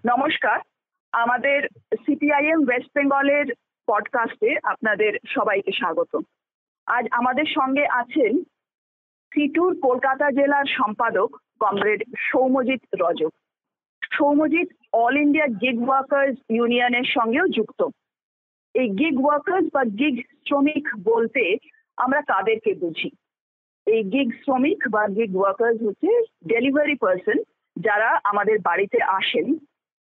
নমস্কার। আমাদের CPIM West বেঙ্গলের পডকাস্টে আপনাদের সবাইকে স্বাগত। আজ আমাদের সঙ্গে আছেন সিটুর কলকাতা জেলার সম্পাদক comrade Soumyajit Rajak. Soumyajit all India gig workers ইউনিয়নের সঙ্গেও যুক্ত। এই গিগ ওয়ার্কার্স বা গিগ শ্রমিক বলতে আমরা কাদেরকে বুঝি? এই গিগ শ্রমিক বা গিগ ওয়ার্কার্স হচ্ছে ডেলিভারি পার্সন, যারা আমাদের বাড়িতে আসেন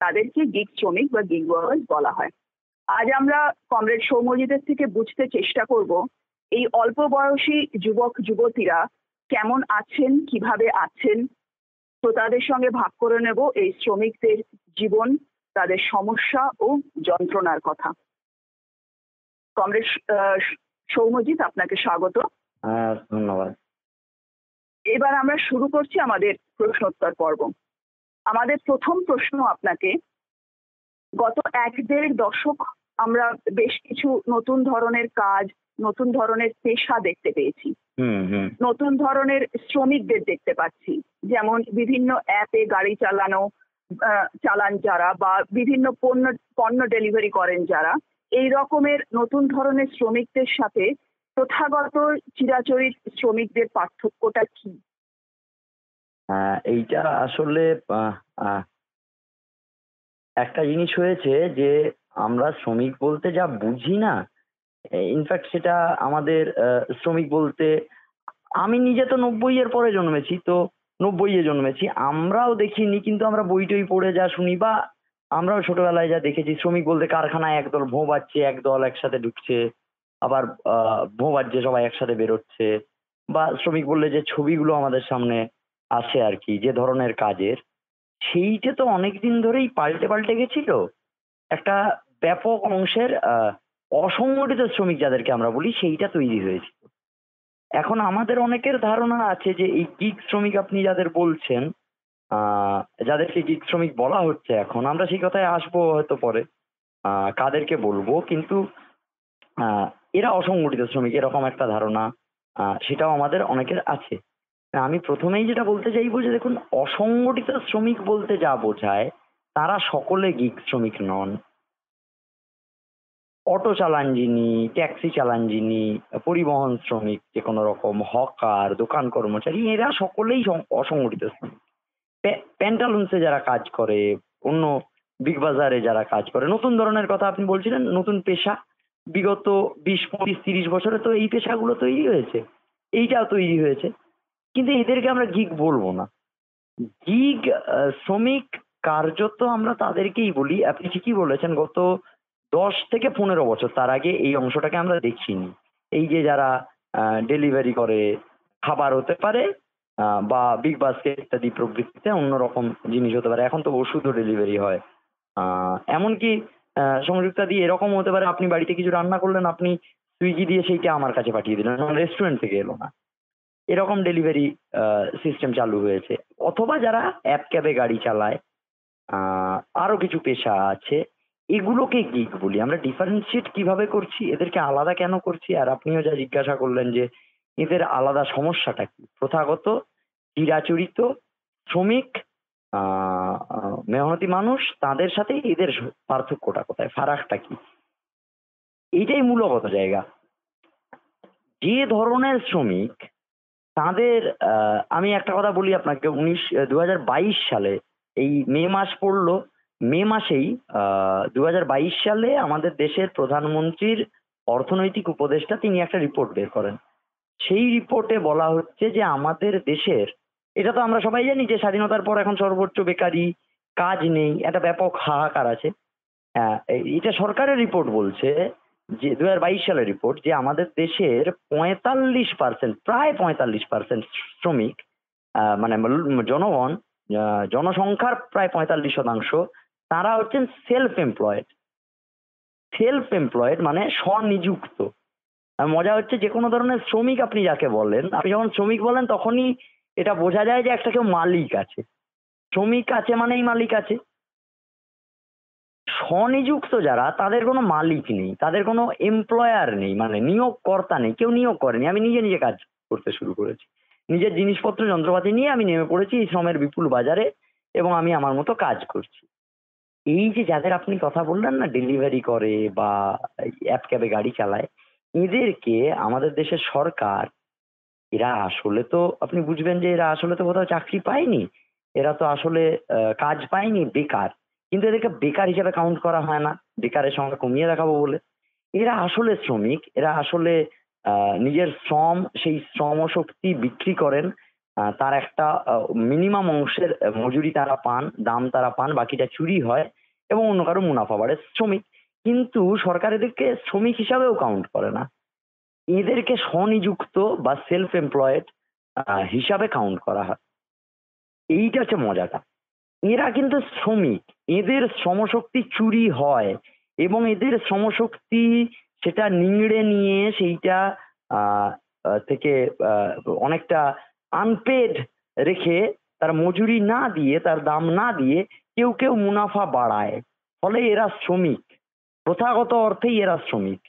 তাদেরকে গিগ শ্রমিক বা গিগ ওয়ার্কার্স বলা হয়। আজ আমরা কমরেড সৌম্যজিতের থেকে বুঝতে চেষ্টা করব এই অল্প বয়সী যুবক যুবতীরা কেমন আছেন, কিভাবে আছেন। তো তাদের সঙ্গে ভাগ করে নেব এই শ্রমিকদের জীবন, তাদের সমস্যা ও যন্ত্রণার কথা। কমরেড সৌম্যজিৎ, আপনাকে স্বাগত। ধন্যবাদ। এবার আমরা শুরু করছি আমাদের প্রশ্নোত্তর পর্ব। আমাদের প্রথম প্রশ্ন আপনাকে, গত 1-1.5 দশক আমরা বেশ কিছু নতুন ধরনের কাজ, নতুন ধরনের পেশা দেখতে পেয়েছি, নতুন ধরনের শ্রমিকদের দেখতে পাচ্ছি, যেমন বিভিন্ন অ্যাপে গাড়ি চালান যারা, বা বিভিন্ন পণ্য ডেলিভারি করেন যারা। এই রকমের নতুন ধরনের শ্রমিকদের সাথে প্রথাগত চিরাচরিত শ্রমিকদের পার্থক্যটা কি? এইটা আসলে একটা জিনিস হয়েছে যে আমরা শ্রমিক বলতে যা বুঝি না, ইনফ্যাক্ট সেটা আমাদের শ্রমিক বলতে, আমি নিজে তো 90-এর পরে জন্মেছি, তো 90-এ জন্মেছি, আমরাও দেখিনি, কিন্তু আমরা বই টই পড়ে যা শুনি বা আমরাও ছোটবেলায় যা দেখেছি, শ্রমিক বলতে কারখানায় একদল ভোঁ বাজছে, একদল একসাথে ঢুকছে, আবার ভোঁ বাজছে সবাই একসাথে বেরোচ্ছে, বা শ্রমিক বললে যে ছবিগুলো আমাদের সামনে আসে আর কি, যে ধরনের কাজের, সেইটা তো অনেকদিন ধরেই পাল্টে পাল্টে গেছিল। একটা ব্যাপক অংশের অসংগঠিত শ্রমিক যাদেরকে আমরা বলি, সেইটা তৈরি হয়েছে। এখন আমাদের অনেকের ধারণা আছে যে এই গিগ শ্রমিক আপনি যাদের বলছেন, যাদেরকে গিগ শ্রমিক বলা হচ্ছে, এখন আমরা সেই কথায় আসবো হয়তো পরে, কাদেরকে বলবো, কিন্তু এরা অসংগঠিত শ্রমিক এরকম একটা ধারণা সেটাও আমাদের অনেকের আছে। আমি প্রথমেই যেটা বলতে চাইবো যে দেখুন, অসংগঠিত শ্রমিক বলতে যা বোঝায় তারা সকলে গিগ শ্রমিক নন। অটো চালান যিনি, ট্যাক্সি চালান যিনি, পরিবহন শ্রমিক, যে কোনো রকম হকার, দোকান কর্মচারী, এরা সকলেই অসংগঠিত শ্রমিক। প্যান্টালুন্সে যারা কাজ করে, অন্য বিগ বাজারে যারা কাজ করে, নতুন ধরনের কথা আপনি বলছিলেন, নতুন পেশা, বিগত 20-25-30 বছরে তো এই পেশাগুলো তৈরি হয়েছে, এইটাও তৈরি হয়েছে, কিন্তু এদেরকে আমরা গিগ বলবো না। গিগ শ্রমিক কার্যত আমরা তাদেরকেই বলি। আপনি ঠিকই বলেছেন, গত 10 থেকে 15 বছর, তার আগে এই অংশটাকে আমরা দেখিনি। এই যে যারা ডেলিভারি করে, খাবার হতে পারে বা বিগ বাস্কেট ইত্যাদি প্রভৃতিতে অন্যরকম জিনিস হতে পারে, এখন তো ওষুধও ডেলিভারি হয়। এমনকি সংযুক্তা দিয়ে এরকম হতে পারে, আপনি বাড়িতে কিছু রান্না করলেন, আপনি সুইগি দিয়ে সেইটা আমার কাছে পাঠিয়ে দিলেন, রেস্টুরেন্ট থেকে এলো না, এরকম ডেলিভারি সিস্টেম চালু হয়েছে। অথবা যারা অ্যাপ ক্যাবে গাড়ি চালায়, আরো কিছু পেশা আছে, এগুলোকে গিগ বলি। আমরা ডিফারেন্সিয়েট কিভাবে করছি, এদেরকে আলাদা কেন করছি, আর আপনিও যা জিজ্ঞাসা করলেন যে এদের আলাদা সমস্যাটা কি, প্রথাগত চিরাচরিত শ্রমিক, মেহনতি মানুষ, তাদের সাথে এদের পার্থক্যটা কোথায়, ফারাকটা কি, এইটাই মূলগত জায়গা। যে ধরনের শ্রমিক তাদের, আমি একটা কথা বলি আপনাকে, 2022 সালে এই মে মাস পড়লো, মে মাসেই 2022 সালে আমাদের দেশের প্রধানমন্ত্রীর অর্থনৈতিক উপদেষ্টা তিনি একটা রিপোর্ট বের করেন। সেই রিপোর্টে বলা হচ্ছে যে আমাদের দেশের, এটা তো আমরা সবাই জানি যে স্বাধীনতার পর এখন সর্বোচ্চ বেকারি, কাজ নেই, একটা ব্যাপক হাহাকার আছে। এটা সরকারের রিপোর্ট বলছে, যে 2022 সালের রিপোর্ট, যে আমাদের দেশের 45%, প্রায় 45% শ্রমিক, মানে জনগণ, জনসংখ্যার প্রায় 45% তারা হচ্ছেন সেলফ এমপ্লয়েড। সেলফ এমপ্লয়েড মানে স্বনিযুক্ত। মজা হচ্ছে, যে কোনো ধরনের শ্রমিক আপনি যাকে বলেন, আপনি যখন শ্রমিক বলেন তখনই এটা বোঝা যায় যে একটা কেউ মালিক আছে। শ্রমিক আছে মানেই মালিক আছে। স্বনিযুক্ত যারা, তাদের কোনো মালিক নেই, তাদের কোনো এমপ্লয়ার নেই, মানে নিয়োগকর্তা নেই, কেউ নিয়োগ করেনি, আমি নিজে নিজে কাজ করতে শুরু করেছি, নিজের জিনিসপত্র যন্ত্রপাতি নিয়ে আমি নেমে পড়েছি এই শ্রমের বিপুল বাজারে, এবং আমি আমার মতো কাজ করছি। এই যে যাদের আপনি কথা বললেন না, ডেলিভারি করে বা অ্যাপ ক্যাবে গাড়ি চালায়, এদেরকে আমাদের দেশের সরকার, এরা আসলে তো আপনি বুঝবেন যে এরা আসলে তো কোথাও চাকরি পায়নি। এরা তো আসলে কাজ পায়নি, বেকার। কিন্তু এদেরকে বেকার হিসেবে কাউন্ট করা হয় না, বেকারের সংখ্যা কমিয়ে দেখাবো বলে। এরা আসলে শ্রমিক, এরা আসলে নিজের শ্রম, সেই শ্রমশক্তি বিক্রি করেন। তার একটা মিনিমাম অংশের মজুরি তারা পান, দাম তারা পান, বাকিটা চুরি হয় এবং অন্য কারো মুনাফা বাড়ে। শ্রমিক। কিন্তু সরকার এদেরকে শ্রমিক হিসাবেও কাউন্ট করে না। এদেরকে স্বনিযুক্ত বা সেলফ এমপ্লয়েড হিসাবে কাউন্ট করা হয়। এইটা হচ্ছে মজাটা। এরা কিন্তু শ্রমিক। এদের শ্রমশক্তি চুরি হয় এবং এদের শ্রমশক্তি সেটা নিংড়ে নিয়ে সেইটা আ আ থেকে আ অনেকটা আনপেড রেখে তার মজুরি না দিয়ে, তার দাম না দিয়ে কেউ মুনাফা বাড়ায়। ফলে এরা শ্রমিক। প্রথাগত অর্থেই এরা শ্রমিক।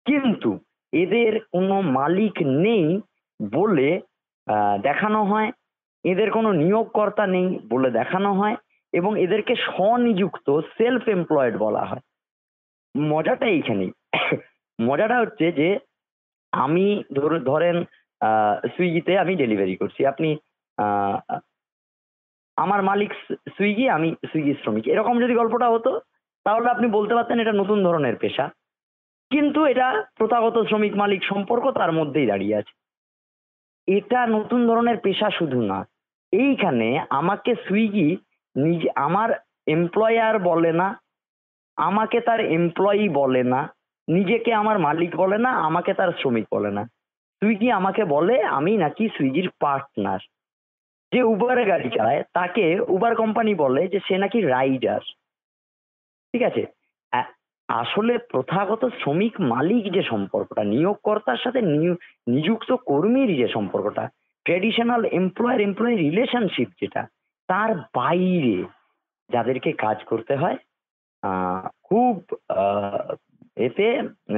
কিন্তু এদের কোনো মালিক নেই বলে দেখানো হয়। এদের কোনো নিয়োগকর্তা নেই বলে দেখানো হয় এবং এদেরকে স্বনিযুক্ত সেলফ এমপ্লয়েড বলা হয়। মজাটা এইখানেই। মজাটা হচ্ছে যে আমি ধরেন সুইগিতে আমি ডেলিভারি করছি। আপনি আ আ আমার মালিক সুইগি, আমি সুইগির শ্রমিক। এরকম যদি গল্পটা হতো তাহলে আপনি বলতে পারতেন এটা নতুন ধরনের পেশা। কিন্তু এটা প্রথাগত শ্রমিক মালিক সম্পর্ক তার মধ্যেই দাঁড়িয়ে আছে। এটা নতুন ধরনের পেশা শুধু না। এইখানে আমাকে সুইগি আমার এমপ্লয়ার বলে না, আমাকে তার এমপ্লয়ি বলে না, নিজেকে আমার মালিক বলে না, আমাকে তার শ্রমিক বলে না। সুইগি আমাকে বলে আমি নাকি সুইগির পার্টনার। যে উবারে গাড়ি চালায় তাকে উবার কোম্পানি বলে যে সে নাকি রাইডার। ঠিক আছে? আ আসলে প্রথাগত শ্রমিক মালিক যে সম্পর্কটা, নিয়োগকর্তার সাথে নিযুক্ত কর্মীর যে সম্পর্কটা, ট্র্যাডিশনাল এমপ্লয়ি রিলেশনশিপ যেটা, তার বাইরে যাদেরকে কাজ করতে হয় আ খুব আ এতে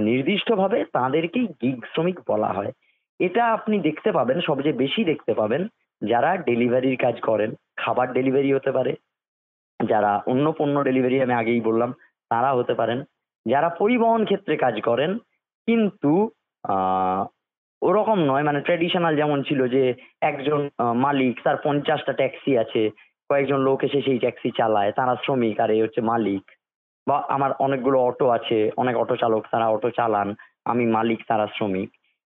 নির্দিষ্টভাবে তাদেরকেই গিগ শ্রমিক বলা হয়। এটা আপনি দেখতে পাবেন, সবচেয়ে বেশি দেখতে পাবেন যারা ডেলিভারির কাজ করেন। খাবার ডেলিভারি হতে পারে, যারা অন্য পণ্য ডেলিভারি আমি আগেই বললাম তারা হতে পারেন। যারা পরিবহন ক্ষেত্রে কাজ করেন কিন্তু আ ওরকম নয়, মানে ট্র্যাডিশনাল যেমন ছিল যে একজন মালিক, তার ৫০ টা ট্যাক্সি আছে। কয়েকজন লোক এসে সেই ট্যাক্সি চালায়। তারা শ্রমিক আর এ হচ্ছে মালিক। বা আমার অনেকগুলো অটো আছে, অনেক অটো চালক তারা অটো চালান। আমি মালিক, তারা শ্রমিক।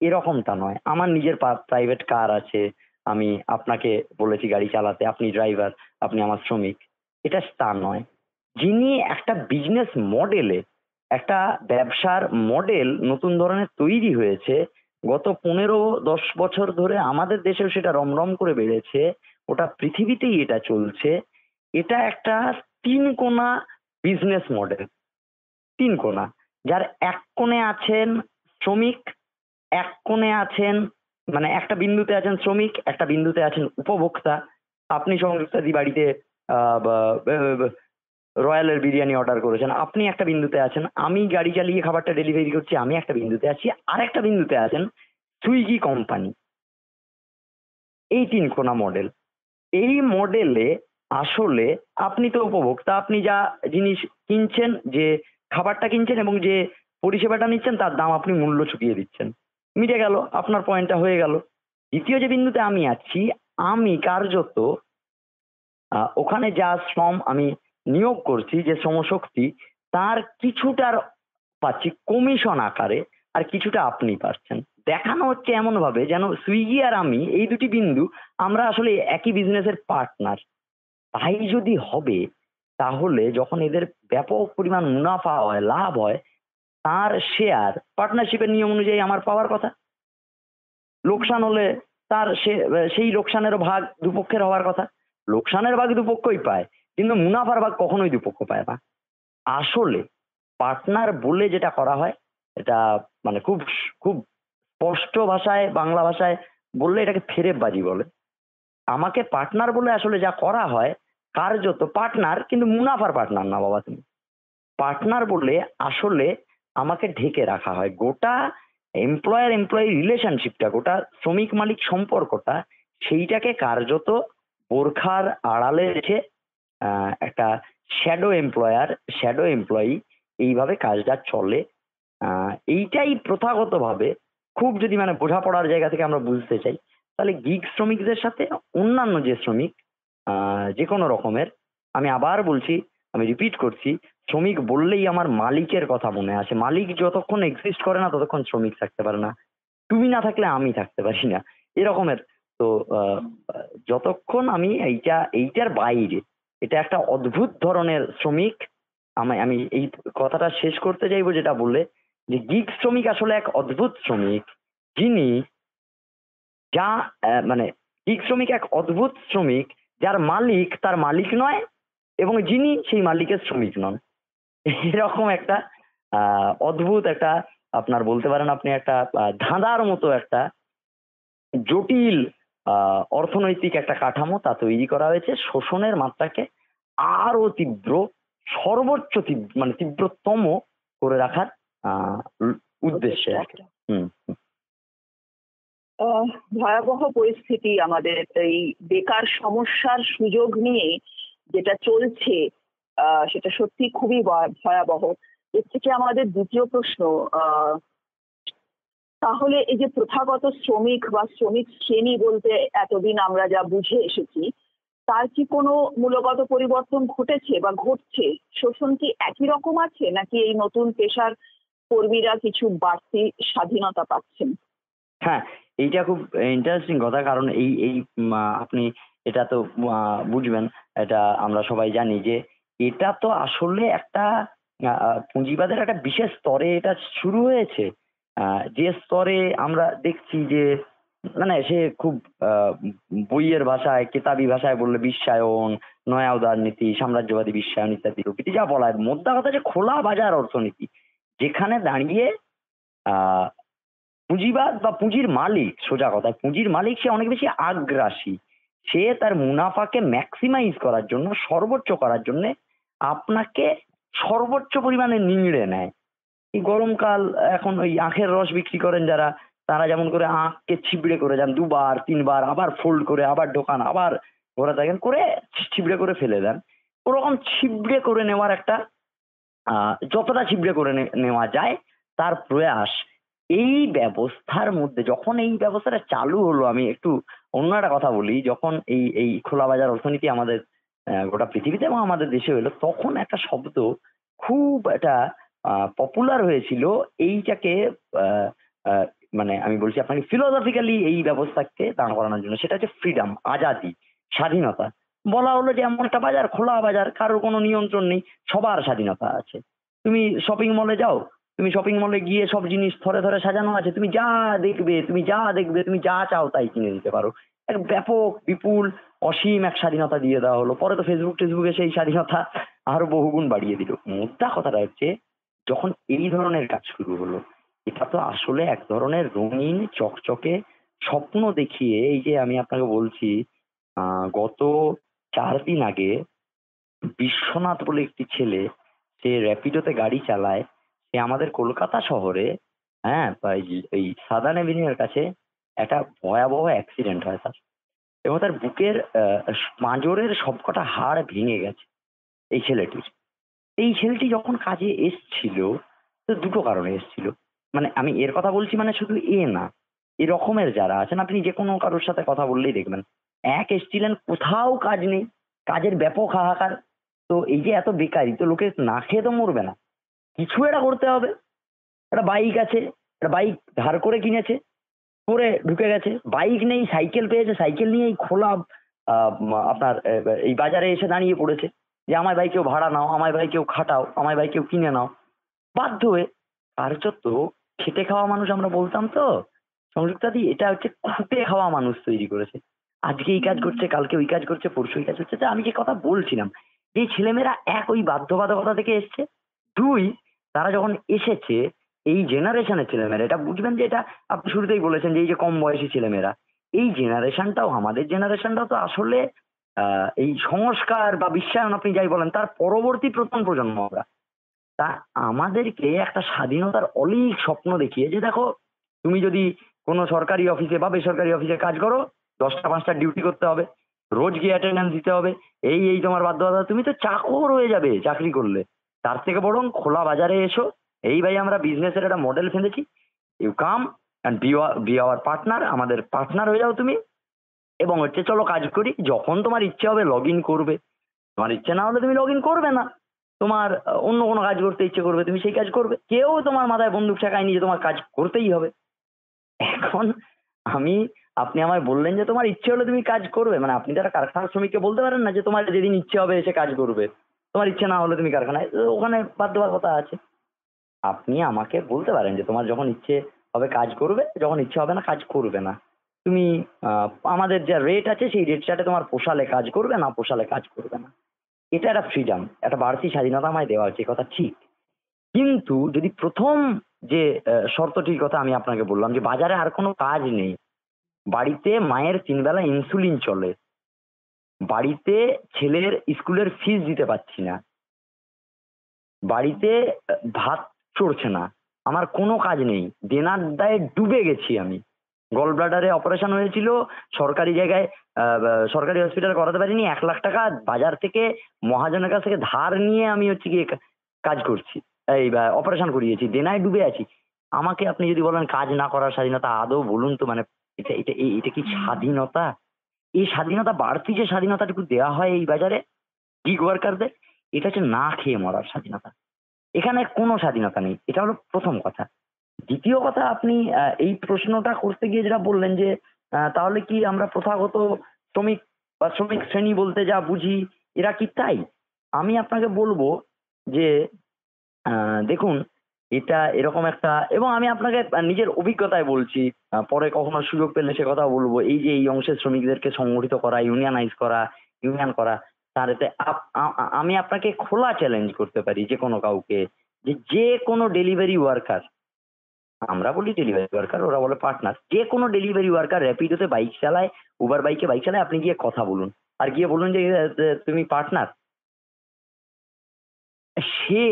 এরকমটা নয়। আমার নিজের প্রাইভেট কার আছে। আমি আপনাকে বলেছি গাড়ি চালাতে, আপনি ড্রাইভার, আপনি আমার শ্রমিক। এটা তা নয়। যিনি একটা বিজনেস মডেলে, একটা ব্যবসার মডেল নতুন ধরনের তৈরি হয়েছে, গত ১৫-১০ বছর ধরে আমাদের দেশেও সেটা রমরম করে বেড়েছে। গোটা পৃথিবীতেই এটা চলছে। এটা একটা ৩ কোণা বিজনেস মডেল। ৩ কোণা। যার এক কোণে আছেন শ্রমিক, এক কোণে আছেন, মানে একটা বিন্দুতে আছেন শ্রমিক, একটা বিন্দুতে আছেন উপভোক্তা। আপনি সংযুক্তাদি বাড়িতে আ বা বে বে রয়্যালের বিরিয়ানি অর্ডার করেছেন। আপনি একটা বিন্দুতে আছেন। আমি গাড়ি চালিয়ে খাবারটা ডেলিভারি করছি, আমি একটা বিন্দুতে আছি। আরেকটা বিন্দুতে আছেন সুইগি কোম্পানি। এই ৩ কোণা মডেল। এই মডেলে আসলে আপনি তো উপভোক্তা। আপনি যা জিনিস কিনছেন, যে খাবারটা কিনছেন এবং যে পরিষেবাটা নিচ্ছেন তার দাম আপনি মূল্য চুকিয়ে দিচ্ছেন। মিটে গেল, আপনার পয়েন্টটা হয়ে গেল। ২য় যে বিন্দুতে আমি আছি, আমি কার্যত ওখানে যা শ্রম আমি নিয়োগ করছি, যে শ্রমশক্তি, তার কিছুটার পাচ্ছি কমিশন আকারে, আর কিছুটা আপনি পাচ্ছেন। দেখানো হচ্ছে এমনভাবে যেন সুইগি আর আমি, এই ২ টি বিন্দু, আমরা আসলে একই বিজনেসের পার্টনার। তাই যদি হবে, তাহলে যখন এদের ব্যাপক পরিমাণ মুনাফা হয়, লাভ হয়, তার শেয়ার পার্টনারশিপের নিয়ম অনুযায়ী আমার পাওয়ার কথা। লোকসান হলে তার সেই লোকসানেরও ভাগ দুপক্ষের হওয়ার কথা। লোকসানের ভাগ দুপক্ষই পায়। কিন্তু মুনাফার ভাগ কখনোই দুপক্ষ পায় না। আসলে পার্টনার বলে যেটা করা হয়, এটা মানে খুব স্পষ্ট ভাষায়, বাংলা ভাষায় বললে এটাকে ফেরেববাজি বলে। আমাকে পার্টনার বলে আসলে যা করা হয়, কার্যত পার্টনার, কিন্তু মুনাফার পার্টনার না বাবা তুমি। পার্টনার বলে আসলে আমাকে ঢেকে রাখা হয়। গোটা এমপ্লয়ি রিলেশনশিপটা, গোটা শ্রমিক মালিক সম্পর্কটা, সেইটাকে কার্যত বোরখার আড়ালে রেখে একটা শ্যাডো এমপ্লয়ি এইভাবে কাজটা চলে। এইটাই প্রথাগতভাবে খুব যদি মানে বোঝাপড়ার জায়গা থেকে আমরা বুঝতে চাই, তাহলে গিগ শ্রমিকদের সাথে অন্যান্য যে শ্রমিক যে কোনো রকমের, আমি আবার বলছি, আমি রিপিট করছি, শ্রমিক বললেই আমার মালিকের কথা মনে আসে। মালিক যতক্ষণ এক্সিস্ট করে না ততক্ষণ শ্রমিক থাকতে পারে না। তুমি না থাকলে আমি থাকতে পারি না, এরকমের। তো যতক্ষণ আমি এইটার বাইরে, এটা একটা অদ্ভুত ধরনের শ্রমিক। আমি এই কথাটা শেষ করতে চাইবো যেটা বললে, যে গিগ শ্রমিক আসলে এক অদ্ভুত শ্রমিক, যিনি যা মানে গিগ শ্রমিক এক অদ্ভুত শ্রমিক যার মালিক তার মালিক নয়, এবং যিনি সেই মালিকের শ্রমিক নন। এরকম একটা অদ্ভুত একটা, আপনার বলতে পারেন আপনি একটা ধাঁধার মতো একটা জটিল অর্থনৈতিক একটা কাঠামো তা তৈরি করা হয়েছে শোষণের মাত্রাকে আরো তীব্র, সর্বোচ্চ মানে তীব্রতম করে রাখার উদ্দেশ্যে আর কি। ভয়াবহ পরিস্থিতি আমাদের এই বেকার সমস্যার সুযোগ নিয়ে যেটা চলছে, সেটা সত্যি খুবই ভয়াবহ। এর থেকে আমাদের দ্বিতীয় প্রশ্ন, তাহলে এই যে প্রথাগত শ্রমিক বা শ্রমিক শ্রেণী বলতে এতদিন আমরা যা বুঝে এসেছি, তার কি কোনো মূলগত পরিবর্তন ঘটেছে বা ঘটছে? শোষণ কি একই রকম আছে, নাকি এই নতুন পেশার কর্মীরা কিছু বাড়তি স্বাধীনতা পাচ্ছেন? হ্যাঁ, এইটা খুব ইন্টারেস্টিং কথা, কারণ এই এই আপনি এটা তো বুঝবেন, এটা আমরা সবাই জানি যে এটা তো আসলে একটা পুঁজিবাদের একটা বিশেষ স্তরে এটা শুরু হয়েছে। যে স্তরে আমরা দেখছি যে মানে সে খুব বইয়ের ভাষায়, কেতাবি ভাষায় বললে বিশ্বায়ন, নয়া উদারনীতি, সাম্রাজ্যবাদী বিশ্বায়ন ইত্যাদি প্রভৃতি যা বলা হয়, মোদ্দা কথা যে খোলা বাজার অর্থনীতি, যেখানে দাঁড়িয়ে পুঁজিবাদ বা পুঁজির মালিক, সোজা কথায় পুঁজির মালিক সে অনেক বেশি আগ্রাসী। সে তার মুনাফাকে ম্যাক্সিমাইজ করার জন্য, সর্বোচ্চ করার জন্য আপনাকে সর্বোচ্চ পরিমাণে নিংড়ে নেয়। এই গরমকাল, এখন ওই আখের রস বিক্রি করেন যারা, তারা যেমন করে আখকে ছিবড়ে করে যান, দুবার তিনবার, আবার ফোল্ড করে আবার ঢোকান, আবার ঘোরা থাকেন করে ছিবড়ে করে ফেলে দেন। ওরকম ছিবড়ে করে নেওয়ার একটা যতটা ছিবড়ে করে নেওয়া যায় তার প্রয়াস। এই ব্যবস্থার মধ্যে যখন এই ব্যবস্থাটা চালু হলো, আমি একটু অন্য একটা কথা বলি, যখন এই এই খোলা বাজার অর্থনীতি আমাদের গোটা পৃথিবীতে এবং আমাদের দেশে হলো, তখন একটা শব্দ খুব একটা পপুলার হয়েছিল এইটাকে মানে আমি বলছি আপনাকে ফিলোসফিক্যালি এই ব্যবস্থাকে দাঁড় করানোর জন্য, সেটা হচ্ছে ফ্রিডম, আজাদি, স্বাধীনতা। বলা হলো যে এমন একটা বাজার, খোলা বাজার, কারোর কোনো নিয়ন্ত্রণ নেই, সবার স্বাধীনতা আছে। তুমি শপিং মলে যাও, তুমি শপিং মলে গিয়ে সব জিনিস ধরে ধরে সাজানো আছে, তুমি যা দেখবে, তুমি যা চাও তাই কিনে নিতে পারো। এক ব্যাপক বিপুল অসীম এক স্বাধীনতা দিয়ে দেওয়া হলো। পরে তো ফেসবুকে সেই স্বাধীনতা আরো বহুগুণ বাড়িয়ে দিল। মোদ্দা কথাটা হচ্ছে, যখন এই ধরনের কাজ শুরু হলো, এটা তো আসলে এক ধরনের রঙিন চকচকে স্বপ্ন দেখিয়ে, এই যে আমি আপনাকে বলছি, গত 4 দিন আগে বিশ্বনাথ বলে একটি ছেলে, সে র্যাপিডোতে গাড়ি চালায়, সে আমাদের কলকাতা শহরে, হ্যাঁ, এই সাদার্ন এভিনিউর কাছে একটা ভয়াবহ অ্যাক্সিডেন্ট হয় তার, এবং তার বুকের পাঁজরের সবকটা হাড় ভেঙে গেছে এই ছেলেটির। এই ছেলেটি যখন কাজে এসছিল, তো দুটো কারণে এসছিল। মানে আমি এর কথা বলছি, মানে শুধু না, এরকমের যারা আছেন, আপনি যে কোনো কারোর সাথে কথা বললেই দেখবেন, এক এসছিলেন কোথাও কাজ নেই, কাজের ব্যাপক হাহাকার। তো এই যে এত বেকারি, তো লোকে না খেয়ে তো মরবে না, কিছু একটা করতে হবে। একটা বাইক আছে, একটা বাইক ধার করে কিনেছে, করে ঢুকে গেছে। বাইক নেই, সাইকেল পেয়েছে, সাইকেল নিয়ে এই খোলা আপনার এই বাজারে এসে দাঁড়িয়ে পড়েছে যে আমার বাইকেও ভাড়া নাও, আমার বাইকেও খাটাও, আমার বাইকেও কিনে নাও। বাধ্য হয়ে, কার্যত খেটে খাওয়া মানুষ আমরা বলতাম তো সংযুক্তাদি, এটা হচ্ছে খুঁটে খাওয়া মানুষ তৈরি করেছে। আজকে এই কাজ করছে, কালকে ওই কাজ করছে, পরশু এই কাজ করছে। যে আমি যে কথা বলছিলাম, যে ছেলেমেয়েরা এক ওই বাধ্যবাধকতা থেকে এসছে, দুই তারা যখন এসেছে এই জেনারেশনের ছেলেমেয়েরা, এটা বুঝবেন যে এটা আপনি শুরুতেই বলেছেন যে এই যে কম বয়সী ছেলেমেয়েরা, এই জেনারেশনটাও, আমাদের জেনারেশনটাও তো আসলে এই সংস্কার বা বিশ্বায়ন আপনি যাই বলেন তার পরবর্তী প্রথম প্রজন্ম আমরা। তা আমাদেরকে একটা স্বাধীনতার অলীক স্বপ্ন দেখিয়ে, যে দেখো তুমি যদি কোনো সরকারি অফিসে বা বেসরকারি অফিসে কাজ করো, 10টা 5টা ডিউটি করতে হবে, রোজ গিয়ে অ্যাটেন্ডেন্স দিতে হবে, এই তোমার বাধ্যবাধকতা, তুমি তো চাকর হয়ে যাবে চাকরি করলে। তার থেকে বরং খোলা বাজারে এসো, এই ভাই আমরা বিজনেসের একটা মডেল ফেলেছি, you come and be our partner, আমাদের পার্টনার হয়ে যাও তুমি, এবং হচ্ছে চলো কাজ করি। যখন তোমার ইচ্ছে হবে লগ ইন করবে, তোমার ইচ্ছে না হলে তুমি লগ ইন করবে না, তোমার অন্য কোনো কাজ করতে ইচ্ছে করবে তুমি সেই কাজ করবে, কেউ তোমার মাথায় বন্দুক ঠেকায়নি যে তোমার কাজ করতেই হবে। এখন আমি আপনি আমায় বললেন যে তোমার ইচ্ছে হলে তুমি কাজ করবে, মানে আপনি যারা কারখানার শ্রমিককে বলতে পারেন না যে তোমার যেদিন ইচ্ছে হবে এসে কাজ করবে, তোমার ইচ্ছে না হলে তুমি কারখানায়, ওখানে বাধ্যবাধকতা আছে। আপনি আমাকে বলতে পারেন যে তোমার যখন ইচ্ছে হবে কাজ করবে, যখন ইচ্ছে হবে না কাজ করবে না। তুমি আমাদের যা রেট আছে সেই রেট চার্টে তোমার পোষালে কাজ করবে, না পোষালে কাজ করবে না। এটা একটা ফ্রিডম, একটা বাড়তি স্বাধীনতা আমায় দেওয়া হচ্ছে, কথা ঠিক। কিন্তু যদি প্রথম যে শর্তটির কথা আমি আপনাকে বললাম যে বাজারে আর কোনো কাজ নেই, বাড়িতে মায়ের 3 বেলা ইনসুলিন চলে, বাড়িতে ছেলের স্কুলের ফিস দিতে পারছি না, বাড়িতে ভাত চড়ছে না, আমার কোনো কাজ নেই, দেনার দায়ে ডুবে গেছি আমি। গল ব্লাডারে অপারেশন হয়েছিল, সরকারি জায়গায় সরকারি হসপিটালে করাতে পারিনি, 1 লাখ টাকা বাজার থেকে মহাজনের কাছ থেকে ধার নিয়ে আমি হচ্ছে গিয়ে কাজ করছি, এই অপারেশন করিয়েছি, দেনায় ডুবে আছি। আমাকে আপনি যদি বলেন কাজ না করার স্বাধীনতা, আদৌ বলুন তো, মানে এটা কি স্বাধীনতা? এই স্বাধীনতা, বাড়তি যে স্বাধীনতাটুকু দেওয়া হয় এই বাজারে গিগ ওয়ার্কারদের, এটা হচ্ছে না খেয়ে মরার স্বাধীনতা। এখানে কোনো স্বাধীনতা নেই, এটা হলো প্রথম কথা। দ্বিতীয় কথা, আপনি এই প্রশ্নটা করতে গিয়ে যেটা বললেন যে তাহলে কি আমরা প্রথাগত শ্রমিক বা শ্রমিক শ্রেণী বলতে যা বুঝি এরা কি তাই? আমি আপনাকে বলবো যে দেখুন, এটা এরকম একটা, এবং আমি আপনাকে নিজের অভিজ্ঞতায় বলছি, পরে কখনো সুযোগ পেলে সে কথা বলবো। এই যে এই অংশের শ্রমিকদেরকে সংগঠিত করা, ইউনিয়নাইজ করা, ইউনিয়ন করা, তার এতে আমি আপনাকে খোলা চ্যালেঞ্জ করতে পারি যে কোনো কাউকে, যে কোনো ডেলিভারি ওয়ার্কার, আমরা বলি ডেলিভারি ওয়ার্কার, ওরা বলে পার্টনার, যে কোনো ডেলিভারি ওয়ার্কার র্যাপিডোতে বাইক চালায়, উবার বাইকে বাইক চালায়, আপনি গিয়ে কথা বলুন, আর গিয়ে বলুন যে তুমি পার্টনার, সে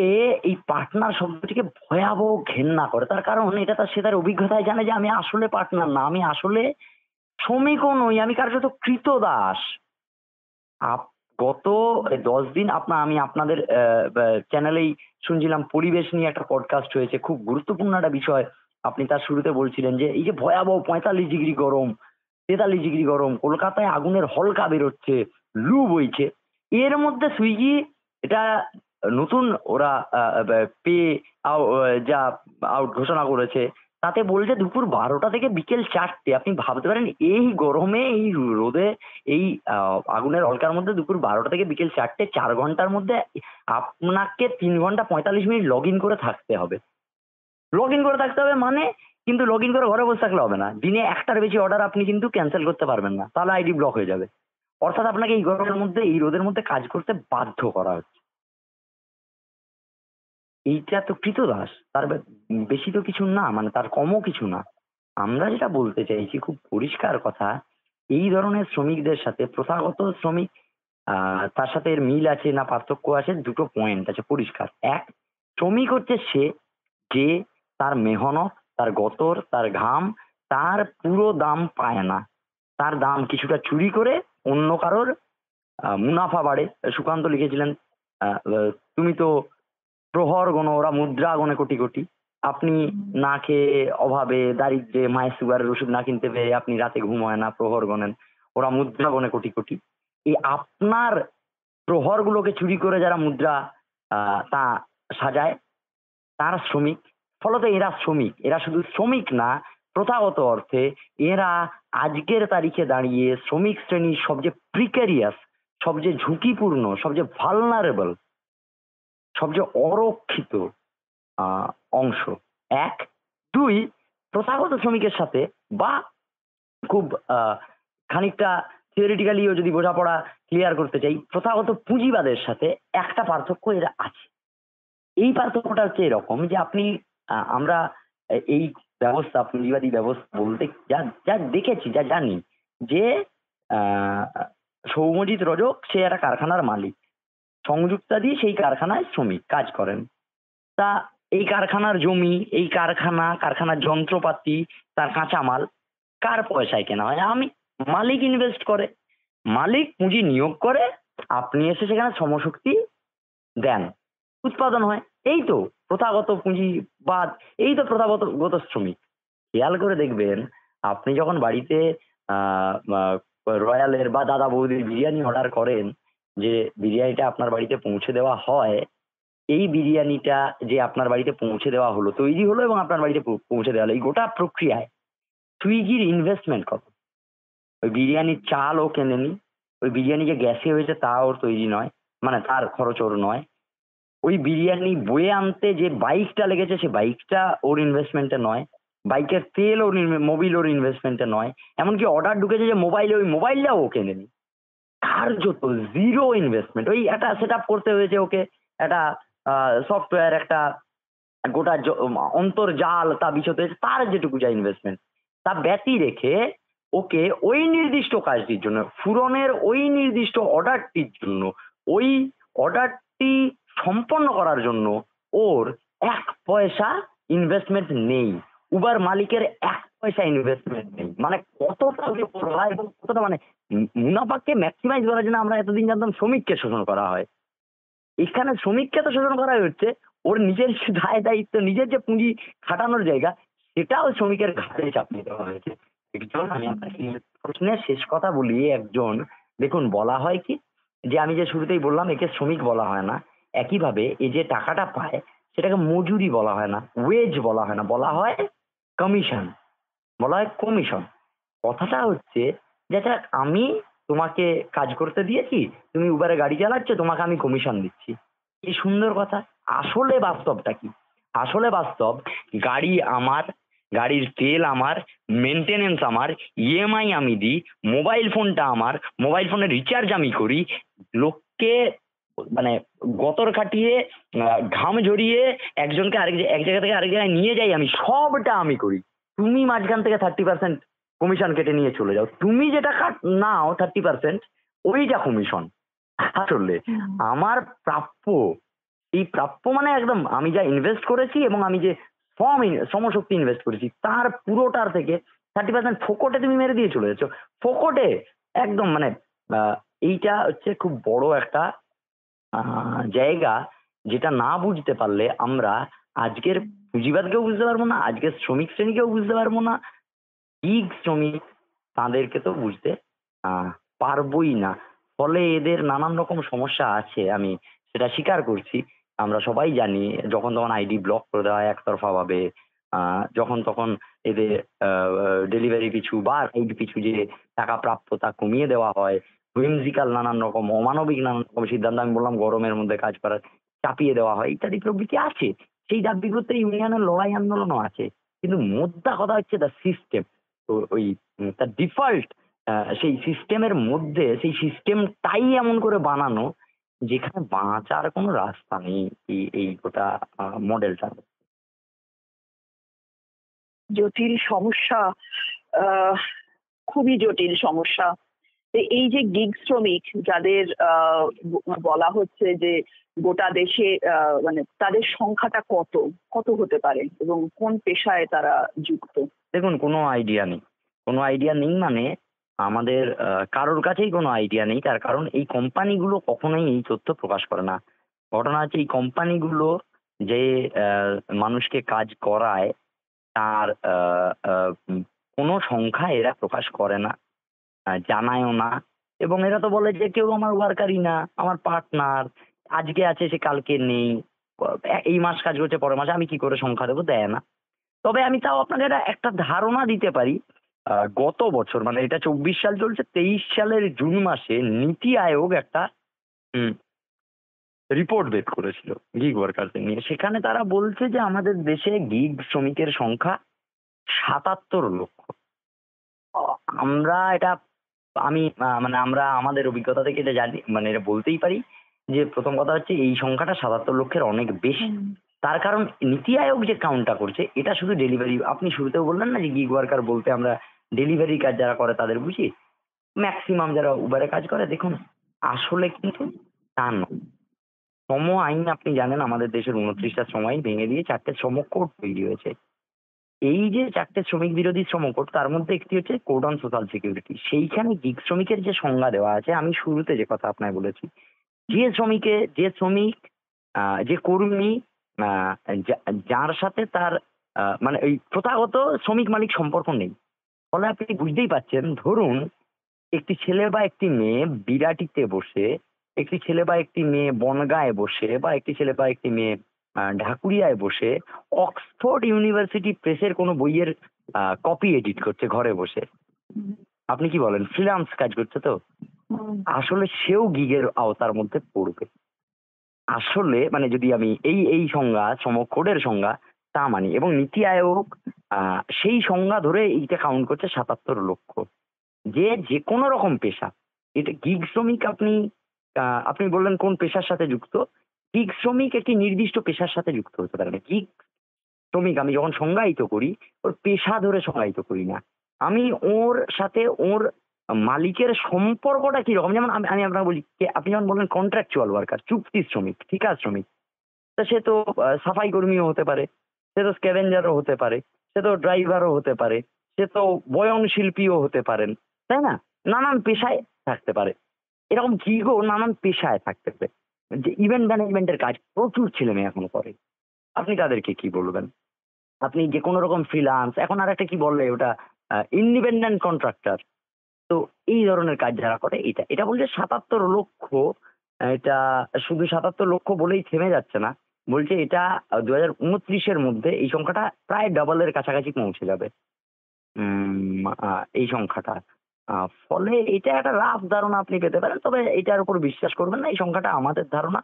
এই পার্টনার শব্দটিকে ভয়াবহ ঘেন্না করে। তার কারণ এটা সে তার অভিজ্ঞতায় জানে যে আমি আসলে পার্টনার না, আমি আসলে শ্রমিকও নই, আমি কারোর সাথে কৃতদাস। আপ গত ১০ দিন আমি আপনাদের চ্যানেলেই শুনছিলাম পরিবেশ নিয়ে একটা পডকাস্ট হয়েছে, খুব গুরুত্বপূর্ণ একটা বিষয়। আপনি তার শুরুতে বলছিলেন যে এই যে ভয়াবহ ৪৫ ডিগ্রি গরম, ৪৩ ডিগ্রি গরম, কলকাতায় আগুনের হলকা বেরোচ্ছে, লু বইছে। এর মধ্যে সুইগি এটা নতুন ওরা পে যা আউট ঘোষণা করেছে, তাতে বলছে দুপুর ১২টা থেকে বিকেল ৪টে। আপনি ভাবতে পারেন এই গরমে, এই রোদে, এই আগুনের হলকার মধ্যে দুপুর ১২টা থেকে বিকেল ৪টে, ৪ ঘন্টার মধ্যে আপনাকে ৩ ঘন্টা ৪৫ মিনিট লগ ইন করে থাকতে হবে। লগ ইন করে থাকতে হবে মানে, কিন্তু লগ ইন করে ঘরে বসে থাকলে হবে না। দিনে ১টার বেশি অর্ডার আপনি কিন্তু ক্যানসেল করতে পারবেন না, তাহলে আইডি ব্লক হয়ে যাবে। অর্থাৎ আপনাকে এই গরমের মধ্যে, এই রোদের মধ্যে কাজ করতে বাধ্য করা হচ্ছে। এইটা তো কৃতদাস, তার বেশি তো কিছু না, মানে তার কমও কিছু না। আমরা যেটা বলতে চাইছি খুব পরিষ্কার কথা, এই ধরনের শ্রমিকদের সাথে প্রথাগত শ্রমিক, তার সাথে এর মিল আছে না পার্থক্য আছে, দুটো পয়েন্ট আছে পরিষ্কার। এক, শ্রমিক হচ্ছে সে যে তার মেহনত, তার গতর, তার ঘাম, তার পুরো দাম পায় না, তার দাম কিছুটা চুরি করে অন্য কারোর মুনাফা বাড়ে। সুকান্ত লিখেছিলেন, তুমি তো প্রহর গোনো, ওরা মুদ্রা গোনে কোটি কোটি। আপনি না খেয়ে, অভাবে, দারিদ্র্যে, মায়ের সুগারের ওষুধ না কিনতে পেরে আপনি রাতে ঘুম হয় না, প্রহর গোনেন, ওরা মুদ্রা গোনে কোটি কোটি। এই আপনার প্রহরগুলোকে চুরি করে যারা মুদ্রা তা সাজায়, তারা শ্রমিক। ফলত এরা শ্রমিক, এরা শুধু শ্রমিক না, প্রথাগত অর্থে এরা আজকের তারিখে দাঁড়িয়ে শ্রমিক শ্রেণীর সবচেয়ে প্রিক্যারিয়াস, সবচেয়ে ঝুঁকিপূর্ণ, সবচেয়ে ভালনারেবল, সবচেয়ে অরক্ষিত অংশ। এক। দুই, প্রথাগত শ্রমিকের সাথে, বা খুব খানিকটা থিওরিটিক্যালিও যদি বোঝাপড়া ক্লিয়ার করতে চাই, প্রথাগত পুঁজিবাদের সাথে একটা পার্থক্য এর আছে। এই পার্থক্যটা হচ্ছে এরকম যে আমরা এই ব্যবস্থা, পুঁজিবাদী ব্যবস্থা বলতে যা যা দেখেছি, যা জানি, যে আহ, সৌম্যজিৎ রজক সে একটা কারখানার মালিক, সংযুক্তাদি সেই কারখানায় শ্রমিক কাজ করেন। তা এই কারখানার জমি, এই কারখানার যন্ত্রপাতি, তার কাঁচামাল কার পয়সায় কেনা হয়? মালিক ইনভেস্ট করে। মালিক পুঁজি নিয়োগ করে, আপনি এসে সেখানে শ্রমশক্তি দেন, উৎপাদন হয়। এই তো প্রথাগত পুঁজিবাদ, এই তো প্রথাগত শ্রমিক। খেয়াল করে দেখবেন, আপনি যখন বাড়িতে রয়্যালের বা দাদা বৌদির বিরিয়ানি অর্ডার করেন, যে বিরিয়ানিটা আপনার বাড়িতে পৌঁছে দেওয়া হয়, এই বিরিয়ানিটা যে আপনার বাড়িতে পৌঁছে দেওয়া হলো, তৈরি হলো এবং আপনার বাড়িতে পৌঁছে দেওয়া হলো, এই গোটা প্রক্রিয়ায় সুইগির ইনভেস্টমেন্ট কত? ওই বিরিয়ানির চাল ও কেনেনি, ওই বিরিয়ানি যে গ্যাসে হয়েছে তা ওর তৈরি নয়, মানে তার খরচ ওর নয়। ওই বিরিয়ানি বয়ে আনতে যে বাইকটা লেগেছে, সে বাইকটা ওর ইনভেস্টমেন্টে নয়, বাইকের তেল ওর, মোবিল ওর ইনভেস্টমেন্টে নয়, এমনকি অর্ডার ঢুকেছে যে মোবাইলে, ওই মোবাইলটাও ও কেনেনি। কার্যত জিরো ইনভেস্টমেন্ট। ওই একটা সেট আপ করতে হয়েছে ওকে, একটা সফটওয়্যার, একটা গোটা অন্তর্জাল তা বিছতে হয়েছে, তার যেটুকু যা ইনভেস্টমেন্ট, তা ব্যতি রেখে ওকে ওই নির্দিষ্ট কাজটির জন্য, পূরণের ওই নির্দিষ্ট অর্ডারটির জন্য, ওই অর্ডারটি সম্পন্ন করার জন্য ওর ১ পয়সা ইনভেস্টমেন্ট নেই। উবার মালিকের ১ পয়সা ইনভেস্টমেন্ট নেই। মানে কতটা বেপরোয়া এবং কতটা মানে মুনাফাকে ম্যাক্সিমাইজ করার জন্য আমরা এতদিন জানতাম শ্রমিককে শোষণ করা হয়। এখানে শ্রমিককে তো শোষণ করাই হচ্ছে। ওর নিজের যে দায় দায়িত্ব, নিজের যে পুঁজি খাটানোর জায়গা, সেটাও শ্রমিকের ঘাড়ে চাপিয়ে দেওয়া হয়েছে। একজন, আমি আপনাকে প্রশ্নের শেষ কথা বলি, একজন, দেখুন বলা হয় কি, যে আমি যে শুরুতেই বললাম একে শ্রমিক বলা হয় না। একইভাবে এ যে টাকাটা পায় সেটাকে মজুরি বলা হয় না, ওয়েজ বলা হয় না, বলা হয় কমিশন, বলা হয় কমিশন। কথাটা হচ্ছে যে আচ্ছা, আমি তোমাকে কাজ করতে দিয়েছি, তুমি উবারে গাড়ি চালাচ্ছ, তোমাকে আমি কমিশন দিচ্ছি। কি সুন্দর কথা। আসলে বাস্তবটা কি? আসলে বাস্তব, গাড়ি আমার, গাড়ির তেল আমার, মেনটেনেন্স আমার, ইএমআই আমি দিই, মোবাইল ফোনটা আমার, মোবাইল ফোনের রিচার্জ আমি করি, লোককে মানে গতর খাটিয়ে ঘাম ঝরিয়ে একজনকে এক জায়গা থেকে আরেক জায়গায় নিয়ে যাই, আমি সবটা আমি করি। তুমি মাঝখান থেকে 30% কমিশন কেটে নিয়ে চলে যাও। তুমি যেটা নাও 30%, ওইটা কমিশন। আসলে আমার প্রাপ্য, এই প্রাপ্য মানে একদম আমি যা ইনভেস্ট করেছি এবং আমি যে শ্রমশক্তি ইনভেস্ট করেছি তার পুরোটার থেকে 30% ফোকটে তুমি মেরে দিয়ে চলে যাচ্ছ। ফোকটে একদম মানে এইটা হচ্ছে খুব বড় একটা জায়গা, যেটা না বুঝতে পারলে আমরা আজকের পুঁজিবাদকেও বুঝতে পারবো না, আজকের শ্রমিক শ্রেণীকেও বুঝতে পারবো না, গিগ শ্রমিক তাদেরকে তো বুঝতে আহ পারবোই না। ফলে এদের নানান রকম সমস্যা আছে, আমি সেটা স্বীকার করছি। আমরা সবাই জানি, যখন তখন আইডি ব্লক করে দেওয়া হয় একতরফা ভাবে, যখন তখন এদের ডেলিভারি পিছু বা রাইড পিছু যে টাকা প্রাপ্য তা কমিয়ে দেওয়া হয়, হুইমজিক্যাল নানান রকম অমানবিক নানান রকম সিদ্ধান্ত, আমি বললাম গরমের মধ্যে কাজ করার, চাপিয়ে দেওয়া হয়, ইত্যাদি প্রভৃতি আছে। সেই দাবিগুলোতে ইউনিয়নের লড়াই আন্দোলনও আছে। কিন্তু মোদ্দা কথা হচ্ছে দ্য সিস্টেম। তো ওই তার ডিফল্ট সেই সিস্টেমের মধ্যে, সেই সিস্টেমটাই এমন করে বানানো যেখানে বাঁচার কোনো রাস্তা নেই এই গোটা মডেলটা। জটিল সমস্যা, আহ খুবই জটিল সমস্যা। এই যে গিগ শ্রমিক যাদের বলা হচ্ছে যে গোটা দেশে মানে তাদের সংখ্যাটা কত কত হতে পারে এবং কোন পেশায় তারা যুক্ত? দেখুন, কোনো আইডিয়া নেই। কোনো আইডিয়া নেই মানে আমাদের কারোর কাছেই কোনো আইডিয়া নেই। তার কারণ এই কোম্পানিগুলো কখনোই এই তথ্য প্রকাশ করে না। ঘটনা হচ্ছে এই কোম্পানিগুলো যে মানুষকে কাজ করায় তার কোনো সংখ্যা এরা প্রকাশ করে না, জানায়ও না। এবং এরা তো বলে যে কেউ আমার ওয়ার্কারই না, আমার পার্টনার, আজকে আছে সে কালকে নেই, এই মাস কাজ করছে পরের মাসে আমি কি করে সংখ্যা দেবো, দেয় না। তবে আমি তাও আপনাকে একটা ধারণা দিতে পারি। গত বছর, মানে এটা ২৪ সাল চলছে, ২৩ সালের জুন মাসে নীতি আয়োগ একটা রিপোর্ট বের করেছিল গিগ ওয়ার্কারদের নিয়ে। সেখানে তারা বলছে যে আমাদের দেশে গিগ শ্রমিকের সংখ্যা ৭৭ লক্ষ। আমরা এটা, আমি মানে আমরা আমাদের অভিজ্ঞতা থেকে এটা জানি, মানে এটা বলতেই পারি যে প্রথম কথা হচ্ছে এই সংখ্যাটা ৭৭ লক্ষের অনেক বেশি। তার কারণ নীতি আয়োগ যে কাউন্টটা করছে এটা শুধু ডেলিভারি, আপনি শুরুতেও বললেন না যে গিগ ওয়ার্কার বলতে আমরা ডেলিভারি কাজ যারা করে তাদের বুঝি, ম্যাক্সিমাম যারা উবারে কাজ করে। দেখুন, আসলে কিন্তু তা নয়। শ্রম আইন আপনি জানেন আমাদের দেশের ২৯টা শ্রম আইন ভেঙে দিয়ে ৪টে শ্রম কোড তৈরি হয়েছে। এই যে 4টে শ্রমিক বিরোধী শ্রম কোড, তার মধ্যে একটি হচ্ছে কোড অন সোশ্যাল সিকিউরিটি। সেইখানে গিগ শ্রমিকের যে সংজ্ঞা দেওয়া আছে, আমি শুরুতে যে কথা আপনাকে বলেছি, যে শ্রমিক যে কর্মী আহ, যার সাথে তার মানে ওই প্রথাগত শ্রমিক মালিক সম্পর্ক নেই। ফলে আপনি বুঝতেই পাচ্ছেন, ধরুন একটি ছেলে বা একটি মেয়ে বিরাটিতে বসে, একটি ছেলে বা একটি মেয়ে বনগাঁয় বসে, বা একটি ছেলে বা একটি মেয়ে ঢাকুরিয়ায় বসে অক্সফোর্ড ইউনিভার্সিটি প্রেসের কোনো বইয়ের কপি এডিট করছে ঘরে বসে। আপনি কি বলেন? ফ্রিল্যান্স কাজ করছে তো? আসলে সেও গিগের আওতার মধ্যে পড়বে। আসলে মানে যদি আমি এই সংজ্ঞা, কোডের সংজ্ঞা তা মানি, এবং নীতি আয়োগ সেই সংজ্ঞা ধরে এইটা কাউন্ট করছে 77 লক্ষ। যে কোনো রকম পেশা, এটা গিগ শ্রমিক। আপনি বললেন কোন পেশার সাথে যুক্ত? গিগ শ্রমিক একটি নির্দিষ্ট পেশার সাথে যুক্ত হতে পারে না। গিগ শ্রমিক আমি যখন সংজ্ঞায়িত করি, ওর পেশা ধরে সংজ্ঞায়িত করি না। আমি ওর সাথে ওর মালিকের সম্পর্কটা কিরকম, যেমন আমি আমি আপনাকে বলি, আপনি যেমন বললেন কন্ট্রাকচুয়াল ওয়ার্কার, চুক্তি শ্রমিক, ঠিকা শ্রমিক, তা সে তো সাফাই কর্মীও হতে পারে, সে তো স্ক্যাভেঞ্জারও হতে পারে, সে তো ড্রাইভারও হতে পারে, সে তো বয়ন শিল্পীও হতে পারেন, তাই না? নানান পেশায় থাকতে পারে। এরকম গিগও নানান পেশায় থাকতে পারে। যে ইভেন্ট ম্যানেজমেন্টের কাজ প্রচুর ছেলে মেয়ে এখন করে, আপনি তাদেরকে কি বলবেন? আপনি যে কোনো রকম ফ্রিল্যান্স, এখন আর একটা কি বলে ওটা, ইন্ডিপেন্ডেন্ট কন্ট্রাক্টর। তো এই ধরনের কাজ যারা করে, এটা বলছে 77 লক্ষ। এটা শুধু 77 লক্ষ বলেই থেমে যাচ্ছে না, বলছে এটা 2029-এর মধ্যে এই সংখ্যাটা প্রায় ডাবলের কাছাকাছি পৌঁছে যাবে। এই সংখ্যাটা। ফলে এটা একটা রাফ ধারণা আপনি পেতে পারেন, তবে এটার উপর বিশ্বাস করবেন না। এই সংখ্যাটা আমাদের ধারণা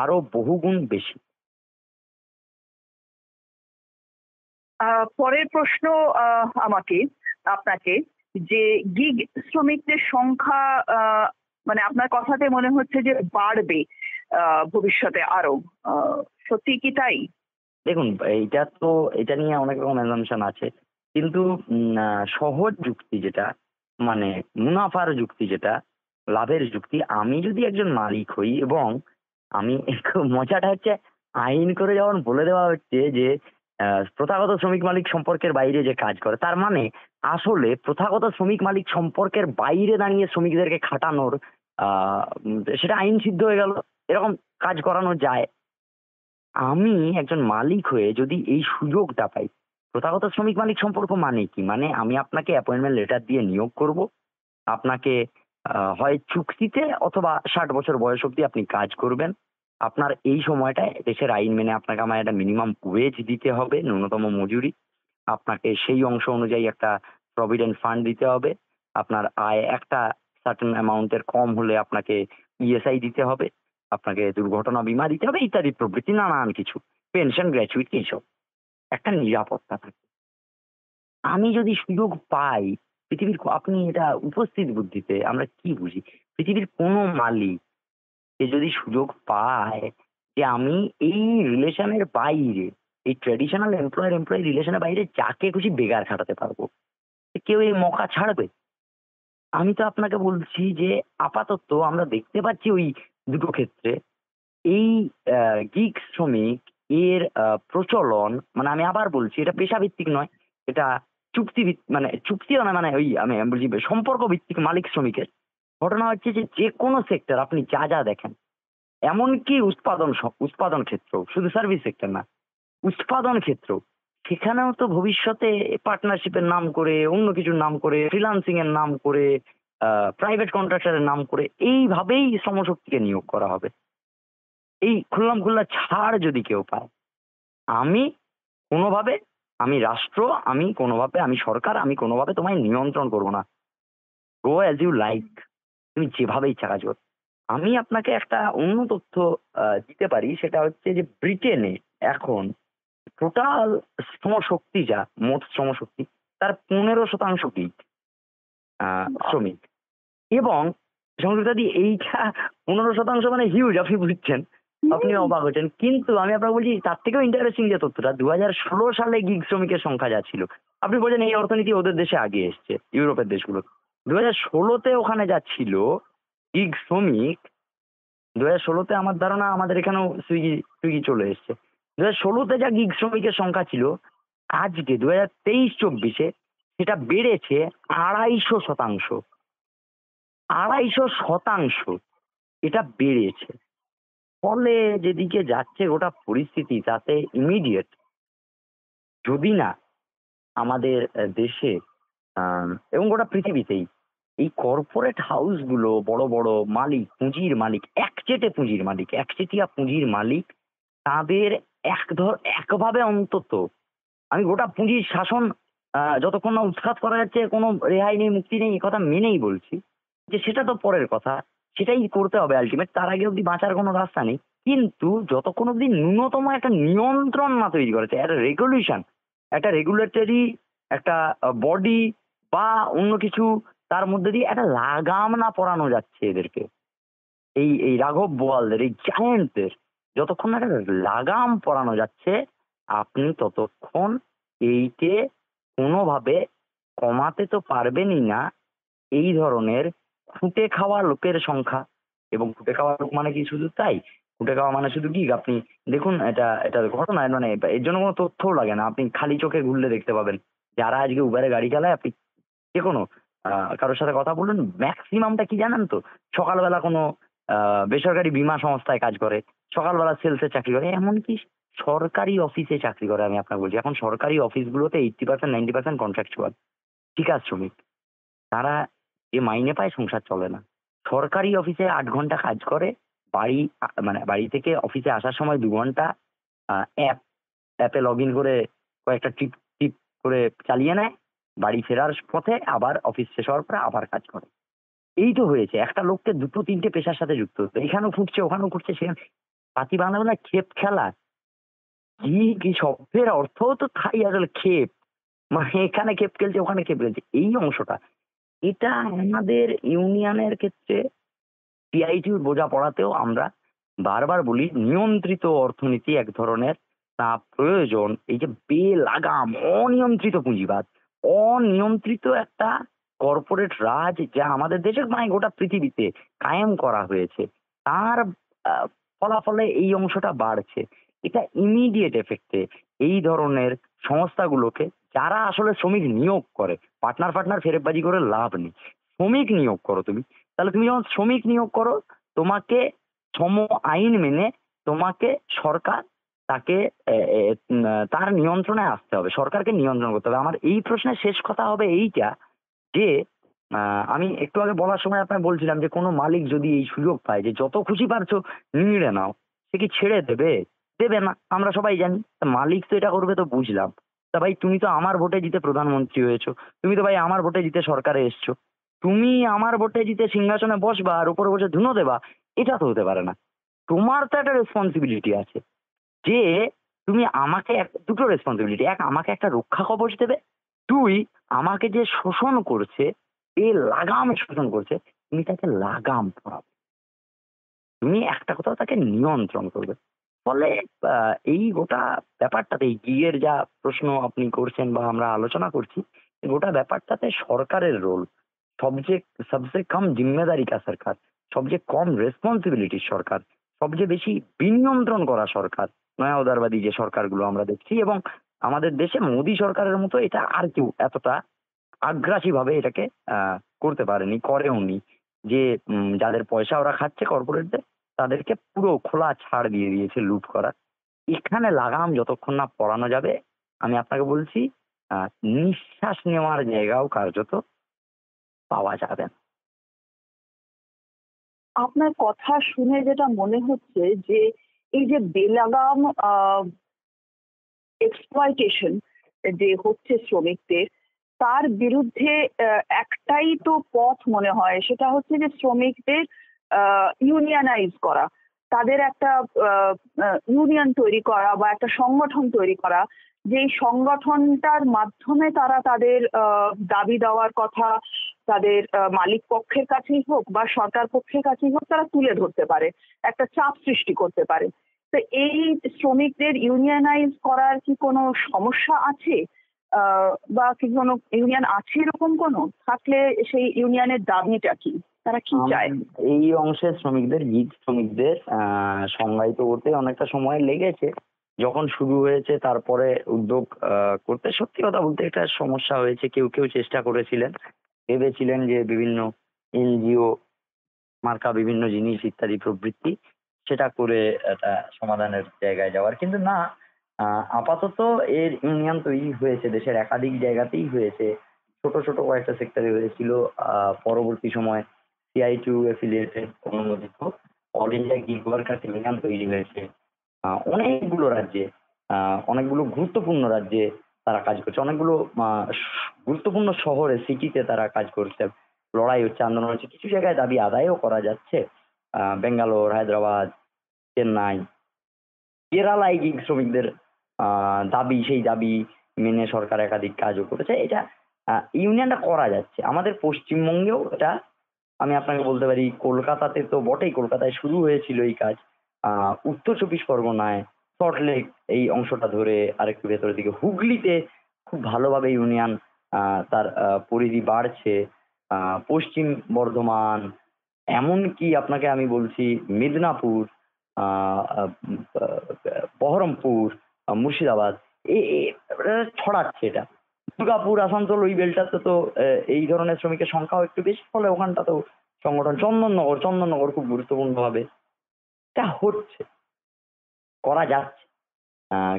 আরো বহুগুণ বেশি। পরের প্রশ্ন আপনাকে, যে গিগ শ্রমিকদের সংখ্যা মানে আপনার কথাতে মনে হচ্ছে যে বাড়বে ভবিষ্যতে আরো, সত্যি কি তাই? দেখুন, এটা নিয়ে অনেক রকম অ্যাজাম্পশন আছে, কিন্তু সহজ যুক্তি যেটা, মানে মুনাফার যুক্তি যেটা, লাভের যুক্তি, আমি যদি একজন মালিক হই এবং আমি খুব মজাটা হচ্ছে, আইন করে যেমন বলে দেওয়া হচ্ছে যে প্রথাগত শ্রমিক মালিক সম্পর্কের বাইরে যে কাজ করে, তার মানে আসলে প্রথাগত শ্রমিক মালিক সম্পর্কের বাইরে দাঁড়িয়ে শ্রমিকদেরকে খাটানোর সেটা আইন সিদ্ধ হয়ে গেল, এরকম কাজ করানো যায়। আমি একজন মালিক হয়ে যদি এই সুযোগটা পাই, প্রথাগত শ্রমিক মালিক সম্পর্ক মানে কি? মানে আমি আপনাকে অ্যাপয়েন্টমেন্ট লেটার দিয়ে নিয়োগ করব, আপনাকে হয় চুক্তিতে অথবা 60 বছর বয়স অবধি আপনি কাজ করবেন। আপনার এই সময়টায় দেশের আইন মেনে আপনাকে আমায় একটা মিনিমাম ওয়েজ দিতে হবে, ন্যূনতম মজুরি। আপনাকে সেই অংশ অনুযায়ী একটা প্রভিডেন্ট ফান্ড দিতে হবে। আপনার আয় একটা সার্টেন অ্যামাউন্টের কম হলে আপনাকে ইএসআই দিতে হবে। আপনাকে দুর্ঘটনা বীমা দিতে হবে, ইত্যাদি প্রভৃতি নানান কিছু। পেনশন, গ্র্যাচুইটি, এইসব। একটা নিরাপত্তা থাকে। আমি যদি সুযোগ পাই, আপনি এটা উপস্থিত বুদ্ধিতে আমরা কি বুঝি? পৃথিবীর কোনো মালিক সে যদি সুযোগ পায় যে আমি এই রিলেশনের বাইরে, এই ট্র্যাডিশনাল এমপ্লয়ার এমপ্লয়ি রিলেশনের বাইরে যাকে খুশি বেগার খাটাতে পারবো, কেউ এই মকা ছাড়বে? আমি তো আপনাকে বলছি যে আপাতত আমরা দেখতে পাচ্ছি ওই দুটো ক্ষেত্রে এই গিগ শ্রমিক এর প্রচলন, মানে আমি আবার বলছি, এটা পেশাভিত্তিক নয়, এটা মানে চুক্তিও না, মানে ওই আমি বলছি সম্পর্ক ভিত্তিক মালিক শ্রমিকের। ঘটনা হচ্ছে যে যে কোনো সেক্টর আপনি যা দেখেন, এমনকি উৎপাদন ক্ষেত্র, শুধু সার্ভিস সেক্টর না, উৎপাদন ক্ষেত্র, সেখানেও তো ভবিষ্যতে পার্টনারশিপের নাম করে, অন্য কিছুর নাম করে, ফ্রিল্যান্সিং এর নাম করে, প্রাইভেট কন্ট্রাক্টরের নাম করে এইভাবেই শ্রমশক্তিকে নিয়োগ করা হবে। এই খুল্লাম-খুল্লা ছাড় যদি কেউ পায়, আমি কোনোভাবে, আমি রাষ্ট্র, আমি সরকার, আমি কোনোভাবে তোমায় নিয়ন্ত্রণ করব না। গো অ্যাজ ইউ লাইক, তুমি যেভাবে ইচ্ছা কাজ করো। আমি আপনাকে একটা অন্য তথ্য দিতে পারি, সেটা হচ্ছে যে ব্রিটেনে এখন টোটাল শ্রমশক্তি, যা মোট শ্রমশক্তি, তার 15% গিগ শ্রমিক। এবং সংযুক্তাদি, এইটা 15% মানে হিউজ, আপনি বুঝছেন, আপনি অবাক হচ্ছেন। কিন্তু আমি আপনাকে বলছি তার থেকেও ইন্টারেস্টিং যে তথ্যটা, 2016 সালে গিগ শ্রমিকের সংখ্যা যা ছিল, আপনি বলছেন এই অর্থনীতি ওদের দেশে আগে এসছে, ইউরোপের দেশগুলো। 2016-তে ওখানে যা ছিল গিগ শ্রমিক, 2016-তে আমার ধারণা আমাদের এখানেও সুইগি সুইগি চলে এসছে। 2016-তে যা গিগ শ্রমিকের সংখ্যা ছিল, আজকে 2023-24 সেটা বেড়েছে 250%। 250% এটা বেড়েছে। ফলে যেদিকে যাচ্ছে গোটা পরিস্থিতি তাতে ইমিডিয়েট যদি না আমাদের দেশে এবং গোটা পৃথিবীতেই এই কর্পোরেট হাউসগুলো বড় বড় মালিক, পুঁজির মালিক, একচেটিয়া পুঁজির মালিক, তাদের একভাবে অন্তত, আমি গোটা পুঁজির শাসন যতক্ষণ না উৎখাত করা যাচ্ছে কোনো রেহাই নেই, মুক্তি নেই, এ কথা মেনেই বলছি যে সেটা তো পরের কথা, সেটাই করতে হবে আলটিমেট, তার আগে অব্দি বাঁচার কোনো রাস্তা নেই। কিন্তু যতক্ষণ অব্দি ন্যূনতম একটা নিয়ন্ত্রণ না তৈরি করেছে, একটা রেগুলেশন, একটা রেগুলেটরি একটা বডি বা অন্য কিছু, তার মধ্যে দিয়ে একটা লাগাম না পরানো যাচ্ছে এদেরকে, এই এই রাঘব বোয়ালদের, এই জায়ান্টদের যতক্ষণ না একটা লাগাম পরানো যাচ্ছে, আপনি ততক্ষণ এইকে কোনোভাবে কমাতে তো পারবেনই না। এই ধরনের খুঁটে খাওয়া লোকের সংখ্যা, এবং খুঁটে খাওয়া লোক মানে কি শুধু তাই? খুঁটে খাওয়া মানে শুধু কি, আপনি দেখুন এটা ঘটনা, মানে এর জন্য কোনো তথ্যও লাগে না, আপনি খালি চোখে ঘুরলে দেখতে পাবেন। যারা আজকে উবারে গাড়ি চালায়, আপনি যেকোনো কারোর সাথে কথা বলুন, ম্যাক্সিমামটা কি জানেন তো? সকালবেলা কোনো বেসরকারি বীমা সংস্থায় কাজ করে, সকালবেলা সেলসে চাকরি করে, এমনকি সরকারি অফিসে চাকরি করে। আমি আপনাকে বলছি, এখন সরকারি অফিসগুলোতে 80% 90% কন্ট্রাকচুয়াল ঠিকা শ্রমিক। তারা যে মাইনে পায় সংসার চলে না। সরকারি অফিসে ৮ ঘন্টা কাজ করে, মানে বাড়ি থেকে অফিসে আসার সময় ২ ঘন্টা অ্যাপে লগইন করে কয়েকটা টিপ টিপ করে চালিয়ে নেয়। বাড়ি ফেরার পথে আবার অফিস শেষ হওয়ার পরে আবার কাজ করে। এই তো হয়েছে। একটা লোককে ২-৩টে পেশার সাথে যুক্ত হতে, এখানেও ফুটছে, ওখানেও ফুটছে, সেখানে পাতি বাংলা বলে ক্ষেপ খেলা। কি শব্দের অর্থও তো তাই আসলে, ক্ষেপ। মানে এখানে ক্ষেপ খেলছে, ওখানে ক্ষেপ খেলছে। এই অংশটা, এটা আমাদের ইউনিয়নের ক্ষেত্রে সিআইটিউর বোঝাপড়াতেও আমরা বারবার বলি, নিয়ন্ত্রিত অর্থনীতি এক ধরনের তা প্রয়োজন। এই যে বেলাগাম অনিয়ন্ত্রিত পুঁজিবাদ, অনিয়ন্ত্রিত একটা কর্পোরেট রাজ যা আমাদের দেশে মানে গোটা পৃথিবীতে কায়েম করা হয়েছে, তার ফলাফলে এই অংশটা বাড়ছে। এটা ইমিডিয়েট এফেক্টে এই ধরনের সংস্থাগুলোকে, যারা আসলে শ্রমিক নিয়োগ করে, পার্টনার ফেরেববাজি করে লাভ নেই। শ্রমিক নিয়োগ করো তুমি, তাহলে তুমি যখন শ্রমিক নিয়োগ করো, তোমাকে সম আইন মেনে তোমাকে সরকার তাকে তার নিয়ন্ত্রণে আসতে হবে, সরকারকে নিয়ন্ত্রণ করতে হবে। আমার এই প্রশ্নের শেষ কথা হবে এইটা যে আমি একটু আগে বলার সময় আপনাকে বলছিলাম যে কোনো মালিক যদি এই সুযোগ পায় যে যত খুশি পারছো নিংড়ে নাও, সে কি ছেড়ে দেবে? দেবে না, আমরা সবাই জানি। তা মালিক তো এটা করবে তো বুঝলাম। তা ভাই, তুমি তো আমার ভোটে জিতে প্রধানমন্ত্রী হয়েছো, তুমি তো ভাই আমার ভোটে জিতে সরকারে এসছো, তুমি আমার ভোটে জিতে সিংহাসনে বসবা আর উপরে বসে ধুনো দেবা, এটা তো হতে পারে না। তোমার তো একটা রেসপন্সিবিলিটি আছে যে তুমি আমাকে দুটো রেসপন্সিবিলিটি, এক আমাকে একটা রক্ষা কবচ দেবে, দুই আমাকে যে শোষণ করছে, এ লাগাম শোষণ করছে, তুমি তাকে লাগাম পরাবে, তুমি একটা কোথাও তাকে নিয়ন্ত্রণ করবে। ফলে এই গোটা ব্যাপারটাতে, এই গিয়ের যা প্রশ্ন আপনি করছেন বা আমরা আলোচনা করছি, এই গোটা ব্যাপারটাতে সরকারের রোল সবচেয়ে কম জিম্মেদারি কা সরকার, সবচেয়ে কম রেসপন্সিবিলিটি সরকার, সবচেয়ে বেশি বিনিয়ন্ত্রণ করা সরকার, নয়া উদারবাদী যে সরকারগুলো আমরা দেখছি। এবং আমাদের দেশে মোদী সরকারের মতো এটা আর কেউ এতটা আগ্রাসী ভাবে এটাকে করতে পারেনি, করেওনি। যে যাদের পয়সা ওরা খাচ্ছে কর্পোরেটদের, তাদেরকে পুরো খোলা ছাড় দিয়ে দিয়েছে লুট করার। এখানে লাগাম যতক্ষণ না পরানো যাবে, আমি আপনাকে বলছি নিঃশ্বাস নেওয়ার জায়গাও কার্যত পাওয়া যাবে না। আপনার কথা শুনে যেটা মনে হচ্ছে যে এই যে বেলাগাম এক্সপ্লয়টেশন যে হচ্ছে শ্রমিকদের, তার বিরুদ্ধে একটাই তো পথ মনে হয়, সেটা হচ্ছে যে শ্রমিকদের ইউনিয়নাইজ করা, তাদের একটা ইউনিয়ন তৈরি করা বা একটা সংগঠন তৈরি করা, যেই সংগঠনটার মাধ্যমে তারা তাদের দাবি দেওয়ার কথা তাদের মালিক পক্ষের কাছেই হোক বা সরকার পক্ষের কাছেই হোক তারা তুলে ধরতে পারে, একটা চাপ সৃষ্টি করতে পারে। তো এই শ্রমিকদের ইউনিয়নাইজ করার কি কোনো সমস্যা আছে, বা কি কোনো ইউনিয়ন আছে এরকম কোনো, থাকলে সেই ইউনিয়নের দাবিটা কি, তারা কি চায়? এই অংশের শ্রমিকদের, গিগ শ্রমিকদের সংজ্ঞায়িত করতে অনেকটা সময় লেগেছে। যখন শুরু হয়েছে তারপরে উদ্যোগ করতে সত্যি কথা বলতে একটা সমস্যা হয়েছে। কেউ কেউ চেষ্টা করেছিলেন, ভেবেছিলেন যে বিভিন্ন এনজিও মার্কা বিভিন্ন জিনিস ইত্যাদি প্রবৃত্তি সেটা করে একটা সমাধানের জায়গায় যাওয়ার, কিন্তু না। আপাতত এর ইউনিয়ন তৈরি হয়েছে দেশের একাধিক জায়গাতেই হয়েছে, ছোট ছোট কয়েকটা সেক্টরে হয়েছিল। পরবর্তী সময় সিআই2 অ্যাফিলিয়েটেড অনুমোদিত all India gig workers union তৈরি হয়েছে অনেকগুলো রাজ্যে, অনেকগুলো গুরুত্বপূর্ণ রাজ্যে তারা কাজ করছে, অনেকগুলো গুরুত্বপূর্ণ শহরে সিটিতে তারা কাজ করছে, লড়াই হচ্ছে, আন্দোলন হচ্ছে, কিছু জায়গায় দাবি আদায়ও করা যাচ্ছে। বেঙ্গালোর, হায়দ্রাবাদ, চেন্নাই, কেরালায় গিগ শ্রমিকদের দাবি, সেই দাবি মেনে সরকার একাধিক কাজও করেছে। এটা ইউনিয়নটা করা যাচ্ছে আমাদের পশ্চিমবঙ্গেও। এটা আমি আপনাকে বলতে পারি কলকাতাতে তো বটেই, কলকাতায় শুরু হয়েছিল এই কাজ। উত্তর চব্বিশ পরগনায় সল্টলেক এই অংশটা ধরে আরেকটু ভেতরের দিকে হুগলিতে খুব ভালোভাবে ইউনিয়ন তার পরিধি বাড়ছে। পশ্চিম বর্ধমান, এমনকি আপনাকে আমি বলছি মেদিনীপুর, বহরমপুর, মুর্শিদাবাদ, এটা ছড়াচ্ছে এটা। দুর্গাপুর, আসানসোল ওই বেলটাতে তো এই ধরনের শ্রমিকের সংখ্যাও একটু বেশি, ফলে ওখানটাতেও সংগঠন। চন্দননগর খুব গুরুত্বপূর্ণভাবে এটা হচ্ছে, করা যাচ্ছে। আহ,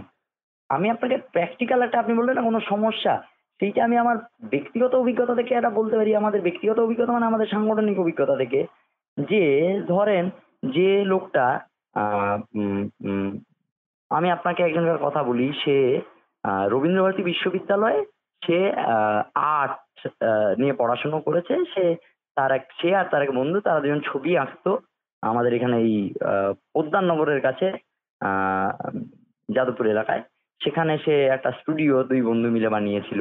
আমি আপনাকে প্র্যাকটিক্যাল একটা, আপনি বললেন না কোনো সমস্যা, সেইটা আমি আমার ব্যক্তিগত অভিজ্ঞতা থেকে এটা বলতে পারি। আমাদের ব্যক্তিগত অভিজ্ঞতা মানে আমাদের সাংগঠনিক অভিজ্ঞতা থেকে, যে ধরেন যে লোকটা আহ, উম, উম, আমি আপনাকে একজনের কথা বলি, সে রবীন্দ্রভারতী বিশ্ববিদ্যালয়ে সে আর্ট নিয়ে পড়াশোনা করেছে। সে আর তার এক বন্ধু, তারা দুজন ছবি আঁকতো আমাদের এখানে এই পোদ্দারনগরের কাছে, আহ, যাদবপুর এলাকায়। সেখানে সে একটা স্টুডিও দুই বন্ধু মিলে বানিয়েছিল।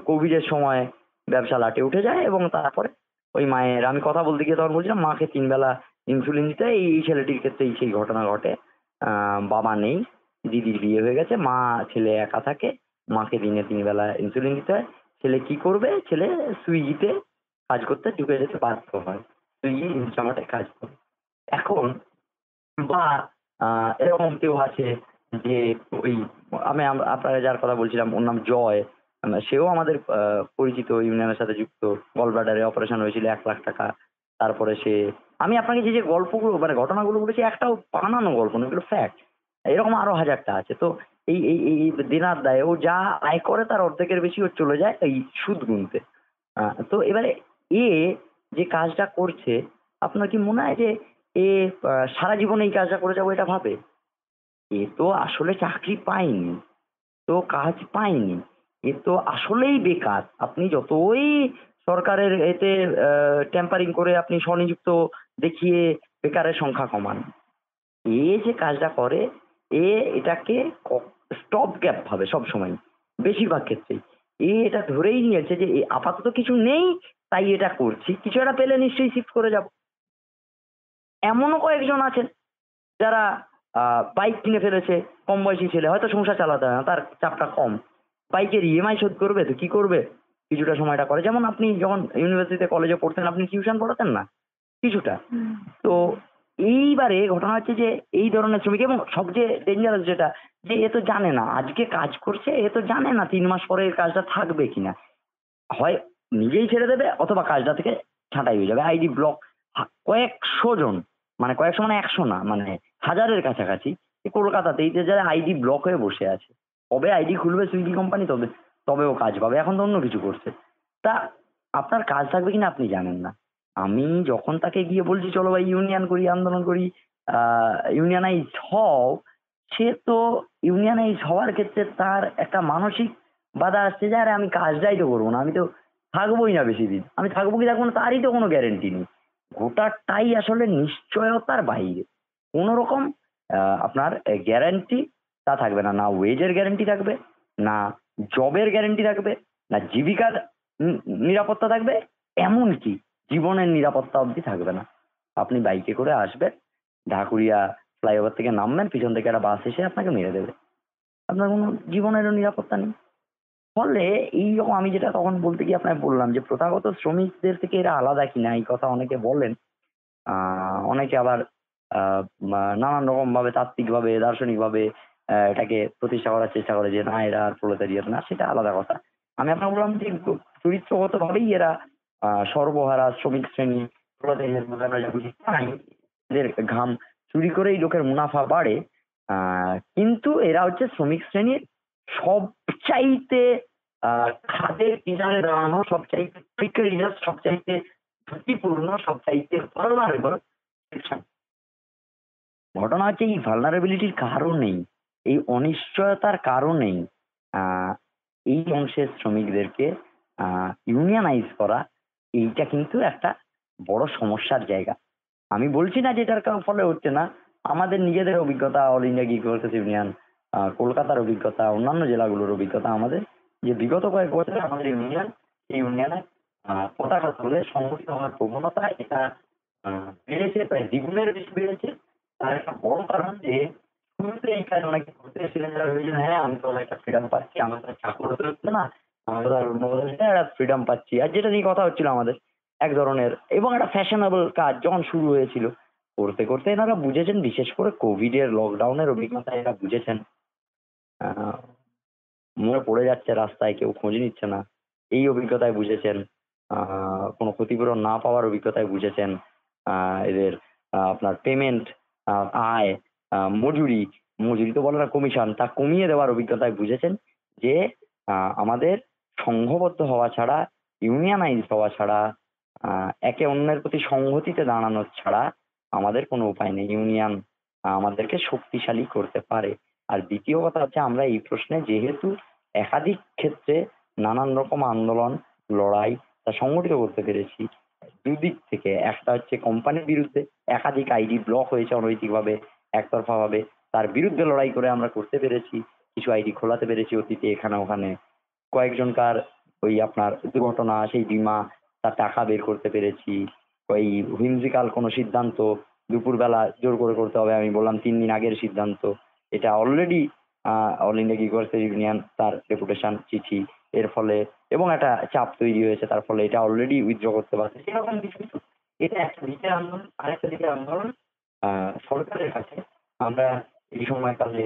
কোভিডের সময় ব্যবসা লাটে উঠে যায় এবং তারপরে ওই মায়ের, আমি কথা বলতে গিয়ে তখন বলছিলাম মাকে 3 বেলা ইনসুলিন দিতে হয়। এই ছেলেটির ক্ষেত্রে সেই ঘটনা ঘটে। বাবা নেই, দিদির বিয়ে হয়ে গেছে, মা ছেলে একা থাকে, মাকে দিনে 3 বেলা ইনসুলিন দিতে হয়। ছেলে কি করবে? ছেলে সুইগিতে কাজ করতে ঢুকে যেতে বাধ্য হয়, সুইগি ইনস্টামার্টে কাজ করে। এখন বা এরকম কেউ আছে যে ওই আপনারা যার কথা বলছিলাম ওর নাম জয়, সেও আমাদের পরিচিত, ইউনিয়নের সাথে যুক্ত। গল ব্লাডারে অপারেশন হয়েছিল, 1 লাখ টাকা। তারপরে সে, আমি আপনাকে যে যে গল্পগুলো মানে ঘটনাগুলো বলেছি, একটাও বানানো গল্প না, এগুলো ফ্যাক্ট। এরকম আরো হাজারটা আছে। তো এই এই এই দেনার দায়ে ও যা আয় করে তার অর্ধেকের বেশি ওর চলে যায় এই সুদ গুনতে। তো এবারে এ যে কাজটা করছে, আপনার কি মনে হয় যে এ সারা জীবন এই কাজটা করে যাবো এটা ভাবে? এ তো আসলে চাকরি পায়নি, তো কাজ পায়নি, এ তো আসলেই বেকার। আপনি যতই সরকারের এতে ট্যাম্পারিং করে আপনি স্বনিযুক্ত দেখিয়ে বেকারের সংখ্যা কমান, এ যে কাজটা করে, এ এটাকে স্টপ গ্যাপ ভাবে সবসময়, বেশিরভাগ ক্ষেত্রেই। এটা ধরেই নিয়েছে যে আপাতত কিছু নেই, তাই এটা করছি, কিছু একটা পেলে নিশ্চয়ই শিফট করে যাব। এমনও কয়েকজন আছেন যারা বাইক কিনে ফেলেছে, কম বয়সী ছেলে, হয়তো সংসার চালাতে হয় না, তার চাপটা কম, বাইকের ইএমআই শোধ করবে তো কি করবে, কিছুটা সময়টা করে। যেমন আপনি যখন ইউনিভার্সিটিতে কলেজে পড়তেন, আপনি টিউশন পড়াতেন না কিছুটা। তো এইবারে ঘটনা হচ্ছে যে এই ধরনের শ্রমিক, এবং সবচেয়ে ডেঞ্জারাস যেটা, যে এ তো জানে না আজকে কাজ করছে, এ তো জানে না 3 মাস পরে এর কাজটা থাকবে কিনা। হয় নিজেই ছেড়ে দেবে অথবা কাজটা থেকে ছাঁটাই হয়ে যাবে। আইডি ব্লক কয়েকশো জন, মানে কয়েকশো মানে 100 না, মানে হাজারের কাছাকাছি এই কলকাতাতেই যে যারা আইডি ব্লক হয়ে বসে আছে। কবে আইডি খুলবে সুইগি কোম্পানি, তবেও কাজ পাবে, এখন তো অন্য কিছু করছে। তা আপনার কাজ থাকবে কিনা আপনি জানেন না। আমি যখন তাকে গিয়ে বলছি চলো ভাই ইউনিয়ন করি, আন্দোলন করি, ইউনিয়নাইজ হও, সে তো ইউনিয়নাইজ হওয়ার ক্ষেত্রে তার একটা মানসিক বাধা আসছে যে আরে আমি কাজটাই তো করবো না, আমি তো থাকবোই না বেশি দিন, আমি থাকবো কি থাকবো না তারই তো কোনো গ্যারেন্টি নেই। গোটাটাই আসলে নিশ্চয়তার বাইরে। কোনো রকম আপনার গ্যারান্টি তা থাকবে না, না ওয়েজের গ্যারান্টি থাকবে, না জবের গ্যারান্টি থাকবে, না জীবিকার নিরাপত্তা থাকবে, এমনকি জীবনের নিরাপত্তা অবধি থাকবে না। আপনি বাইকে করে আসবেন, ঢাকুরিয়া ফ্লাইওভার থেকে নামবেন, পিছন থেকে একটা বাস এসে আপনাকে মেরে দেবে, আপনার কোনো জীবনেরও নিরাপত্তা নেই। ফলে এইরকম, আমি যেটা তখন বলতে গিয়ে আপনাকে বললাম যে প্রথাগত শ্রমিকদের থেকে এরা আলাদা কিনা, এই কথা অনেকে বলেন। অনেকে আবার নানান রকম ভাবে তাত্ত্বিকভাবে দার্শনিকভাবে এটাকে প্রতিষ্ঠা করার চেষ্টা করে যে না এরা আর প্রোলেতারিয়েট না, সেটা আলাদা কথা। আমি আপনাকে বললাম যে চরিত্রগত ভাবেই এরা সর্বহারা শ্রমিক শ্রেণী প্রোলেতারিয়েট বলে আমরা যা বুঝি তাই। এদের ঘাম চুরি করেই লোকের মুনাফা বাড়ে, কিন্তু এরা হচ্ছে শ্রমিক শ্রেণীর সবচাইতে খাদের কিনারে দাঁড়ানো, সবচাইতে প্রিকারিয়াস, সবচাইতে ঝুঁকিপূর্ণ, সবচাইতে ভালনারেবল সেকশন। ঘটনা হচ্ছে এই ভালনারেবিলিটির কারণেই, এই অনিশ্চয়তার কারণেই এই অংশের শ্রমিকদেরকে ইউনিয়নাইজ করা, এইটা কিন্তু একটা বড় সমস্যার জায়গা। আমি বলছি না যে এটার ফলে হচ্ছে না, আমাদের নিজেদের অভিজ্ঞতা, all India gig workers union, কলকাতার অভিজ্ঞতা, অন্যান্য জেলাগুলোর অভিজ্ঞতা, আমাদের যে বিগত কয়েক বছরে আমাদের ইউনিয়ন, এই ইউনিয়নের পতাকা তুলে সংগঠিত হওয়ার প্রবণতা এটা বেড়েছে, প্রায় দ্বিগুণের বেশি বেড়েছে। তার একটা বড় কারণ যে শুরুতে এই কাজ অনেকে করতে এসেছিলেন যারা ভেবেছেন হ্যাঁ আমি তো একটা ফ্রিডম পাচ্ছি, আমার তো চাকর হতে হচ্ছে না, আমার তো আর অন্য কোথাও একটা ফ্রিডম পাচ্ছি। আর যেটা নিয়ে কথা হচ্ছিল আমাদের এক ধরনের এবং একটা ফ্যাশনেবল কাজ যখন শুরু হয়েছিল, করতে করতে এনারা বুঝেছেন, বিশেষ করে কোভিড এর লকডাউনের অভিজ্ঞতা এরা বুঝেছেন, আহ, মনে পড়ে যাচ্ছে রাস্তায়, কেউ খোঁজ নিচ্ছে না, এই অভিজ্ঞতায় বুঝেছেন, কোনো ক্ষতিপূরণ না পাওয়ার অভিজ্ঞতায় বুঝেছেন, এদের আপনার পেমেন্ট, আয়, মজুরি, মজুরি তো বলে না, কমিশন, তা কমিয়ে দেওয়ার অভিজ্ঞতায় বুঝেছেন যে আমাদের সংঘবদ্ধ হওয়া ছাড়া, ইউনিয়নাইজ হওয়া ছাড়া, একে অন্যের প্রতি সংহতিতে দাঁড়ানো ছাড়া আমাদের কোনো উপায় নেই। ইউনিয়ন আমাদেরকে শক্তিশালী করতে পারে। আর দ্বিতীয় কথা হচ্ছে, আমরা এই প্রশ্নে যেহেতু একাধিক ক্ষেত্রে নানান রকম আন্দোলন, লড়াই তা সংগঠিত করতে পেরেছি, দুদিক থেকে, একটা হচ্ছে কোম্পানির বিরুদ্ধে একাধিক আইডি ব্লক হয়েছে অনৈতিকভাবে, একতরফা ভাবে, তার বিরুদ্ধে লড়াই করে আমরা করতে পেরেছি, কিছু আইডি খোলাতে পেরেছি অতীতে এখানে ওখানে, কয়েকজনকার ওই আপনার দুর্ঘটনা, সেই বীমা, তার টাকা বের করতে পেরেছি, ওই হুইমজিক্যাল কোনো সিদ্ধান্ত দুপুরবেলা জোর করে করতে হবে, আমি বললাম 3 দিন আগের সিদ্ধান্ত, এটা already all India gig workers union তার ডেপুটেশন চিঠি, এর ফলে এবং একটা চাপ তৈরি হয়েছে, তার ফলে এটা অলরেডি উইথড্র করতে পারছে, সেরকম কিছু কিছু। এটা একটা দিকের আন্দোলন। আরেকটা দিকের আন্দোলন সরকারের কাছে আমরা এই সময়কালে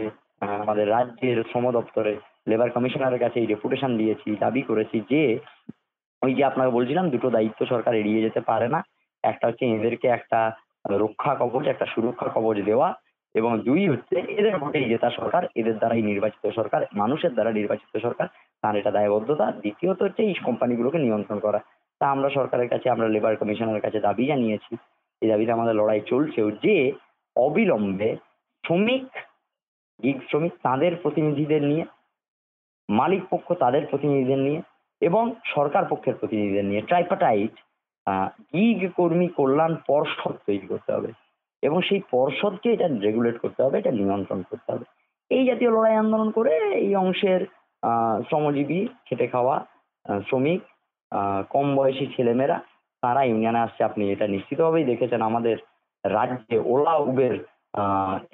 আমাদের রাজ্যের শ্রম দপ্তরে লেবার কমিশনারের কাছে এই ডেপুটেশন দিয়েছি, দাবি করেছি যে ওই যে আপনাকে বলছিলাম দুটো দায়িত্ব সরকার এড়িয়ে যেতে পারে না, একটা হচ্ছে এদেরকে একটা রক্ষা কবচ, একটা সুরক্ষা কবচ দেওয়া, এবং দুই হচ্ছে এদের ভোটেই জেতা সরকার, এদের দ্বারাই নির্বাচিত সরকার, মানুষের দ্বারা নির্বাচিত সরকার, তার এটা দায়বদ্ধতা। দ্বিতীয়ত হচ্ছে এই কোম্পানিগুলোকে নিয়ন্ত্রণ করা। তা আমরা সরকারের কাছে, আমরা লেবার কমিশনের কাছে দাবি জানিয়েছি, এই দাবিতে আমাদের লড়াই চলছেও, যে অবিলম্বে শ্রমিক, গিগ শ্রমিক তাদের প্রতিনিধিদের নিয়ে, মালিক পক্ষ তাদের প্রতিনিধিদের নিয়ে এবং সরকার পক্ষের প্রতিনিধিদের নিয়ে ট্রাইপাটাইট গিগ কর্মী কল্যাণ পর্ষদ তৈরি করতে হবে, এবং সেই পর্ষদকে এটা রেগুলেট করতে হবে, এটা নিয়ন্ত্রণ করতে হবে। এই জাতীয় লড়াই আন্দোলন করে এই অংশের শ্রমজীবী, খেটে খাওয়া শ্রমিক, কম বয়সী ছেলেমেয়েরা, তারা ইউনিয়নে আসছে। আপনি এটা নিশ্চিতভাবেই দেখেছেন আমাদের রাজ্যে ওলা উবের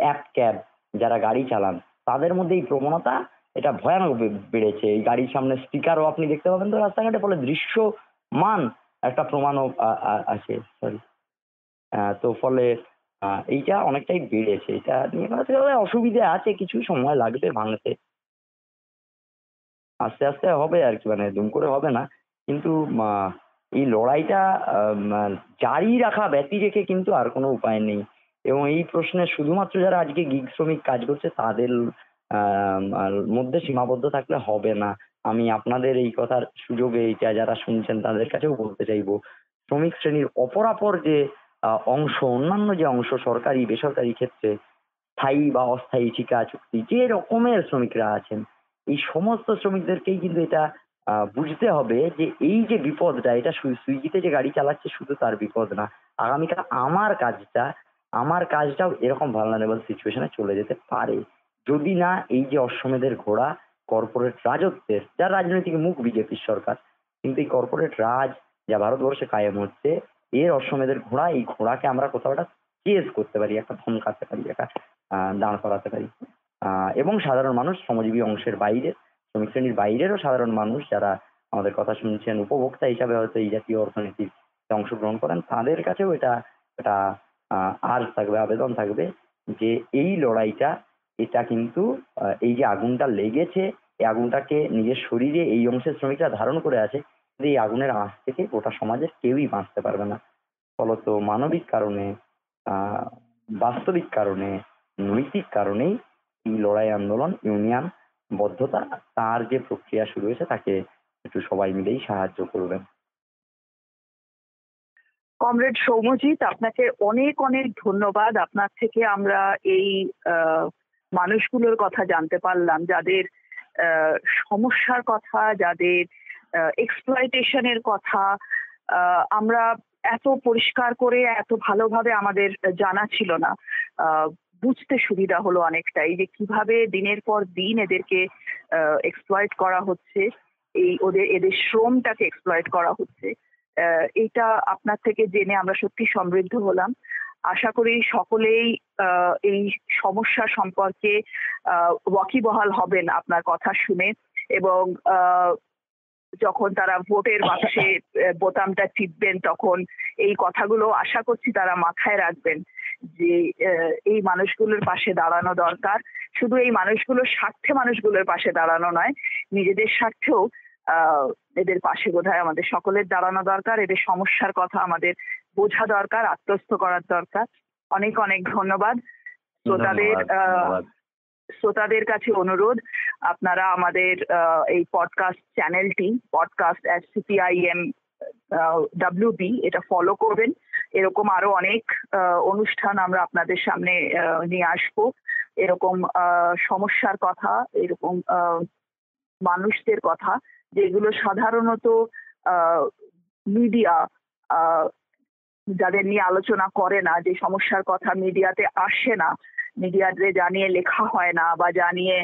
অ্যাপ ক্যাব যারা গাড়ি চালান, তাদের মধ্যে এই প্রবণতা এটা ভয়ানক বেড়েছে। এই গাড়ির সামনে স্টিকারও আপনি দেখতে পাবেন তো রাস্তাঘাটে, ফলে দৃশ্যমান একটা প্রমাণও আছে, সরি। তো ফলে এইটা অনেকটাই বেড়েছে। এটা নিয়ে অসুবিধা আছে, কিছু সময় লাগবে ভাঙতে, আস্তে আস্তে হবে আর কি, মানে দুম করে হবে না। কিন্তু এই লড়াইটা জারি রাখা ব্যতি রেখে কিন্তু আর কোনো উপায় নেই। এবং এই প্রশ্নে শুধুমাত্র যারা আজকে গিগ শ্রমিক কাজ করছে তাদের মধ্যে সীমাবদ্ধ থাকলে হবে না। আমি আপনাদের এই কথার সুযোগে এইটা যারা শুনছেন তাদের কাছেও বলতে চাইবো, শ্রমিক শ্রেণীর অপরাপর যে অংশ, অন্যান্য যে অংশ সরকারি বেসরকারি ক্ষেত্রে স্থায়ী বা অস্থায়ী ঠিকা চুক্তি যে রকমের শ্রমিকরা আছেন, এই সমস্ত শ্রমিকদেরকেই কিন্তু এটা বুঝতে হবে যে এই যে বিপদটা, এটা সুইগিতে যে গাড়ি চালাচ্ছে শুধু তার বিপদ না, আগামীকাল আমার কাজটাও এরকম ভালনারেবল সিচুয়েশনে চলে যেতে পারে, যদি না এই যে অশ্বমেধের ঘোড়া কর্পোরেট রাজত্বের, যার রাজনৈতিক মুখ বিজেপির সরকার, কিন্তু এই কর্পোরেট রাজ যা ভারতবর্ষে কায়েম হচ্ছে, এর অশ্বমেধের ঘোড়া, এই ঘোড়াকে আমরা কোথাও একটা চেজ করতে পারি, একটা থমকাতে পারি, একটা দাঁড় করাতে পারি। এবং সাধারণ মানুষ, শ্রমজীবী অংশের বাইরে, শ্রমিক শ্রেণীর বাইরেরও সাধারণ মানুষ যারা আমাদের কথা শুনছেন, উপভোক্তা হিসাবে হয়তো এই জাতীয় অর্থনীতিতে অংশগ্রহণ করেন, তাদের কাছেও এটা একটা আর্জ থাকবে, আবেদন থাকবে যে এই লড়াইটা, এটা কিন্তু এই যে আগুনটা লেগেছে, এই আগুনটাকে নিজের শরীরে এই অংশের শ্রমিকরা ধারণ করে আছে, কিন্তু এই আগুনের আঁচ থেকে গোটা সমাজের কেউই বাঁচতে পারবে না। ফলত মানবিক কারণে, বাস্তবিক কারণে, নৈতিক কারণেই এই লড়াই আন্দোলন, ইউনিয়ন বদ্ধতা, তার যে প্রক্রিয়া শুরু হয়েছে তাকে একটু সবাই মিলেই সাহায্য করবেন। কমরেড সৌম্যজিৎ, আপনাকে অনেক অনেক ধন্যবাদ। আপনার থেকে আমরা এই মানুষগুলোর কথা জানতে পারলাম, যাদের সমস্যার কথা, যাদের এক্সপ্লয়টেশনের কথা আমরা এত পরিষ্কার করে, এত ভালোভাবে আমাদের জানা ছিল না। বুঝতে সুবিধা হলো অনেকটাই যে কিভাবে দিনের পর দিন এদেরকে এক্সপ্লয়েট করা হচ্ছে, এদের শ্রমটাকে এক্সপ্লয়েট করা হচ্ছে। এটা আপনার থেকে জেনে আমরা সত্যি সমৃদ্ধ হলাম। আশা করি সকলেই এই সমস্যা সম্পর্কে ওয়াকিবহাল হবেন আপনার কথা শুনে, এবং যখন তারা ভোটের বাক্সে বোতামটা টিপবেন তখন এই কথাগুলো আশা করছি তারা মাথায় রাখবেন যে এই মানুষগুলোর পাশে দাঁড়ানো দরকার। শুধু এই মানুষগুলোর স্বার্থে মানুষগুলোর পাশে দাঁড়ানো নয়, নিজেদের স্বার্থেও এদের পাশে বোধহয় আমাদের সকলের দাঁড়ানো দরকার। এদের সমস্যার কথা আমাদের বোঝা দরকার, আত্মস্থ করার দরকার। অনেক অনেক ধন্যবাদ। শ্রোতাদের কাছে অনুরোধ, আপনারা আমাদের এই পডকাস্ট চ্যানেলটি, পডকাস্ট @CPIM WB, এটা ফলো করবেন। এরকম আরো অনেক অনুষ্ঠান আমরা আপনাদের সামনে নিয়ে আসবো। এরকম সমস্যার কথা, এরকম মানুষদের কথা যেগুলো সাধারণত মিডিয়া যাদের নিয়ে আলোচনা করে না, যে সমস্যার কথা মিডিয়াতে আসে না, মিডিয়াতে জানিয়ে লেখা হয় না, বা জানিয়ে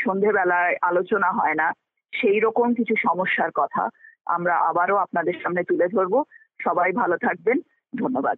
সন্ধেবেলায় আলোচনা হয় না, সেই রকম কিছু সমস্যার কথা আমরা আবারও আপনাদের সামনে তুলে ধরবো। সবাই ভালো থাকবেন। ধন্যবাদ।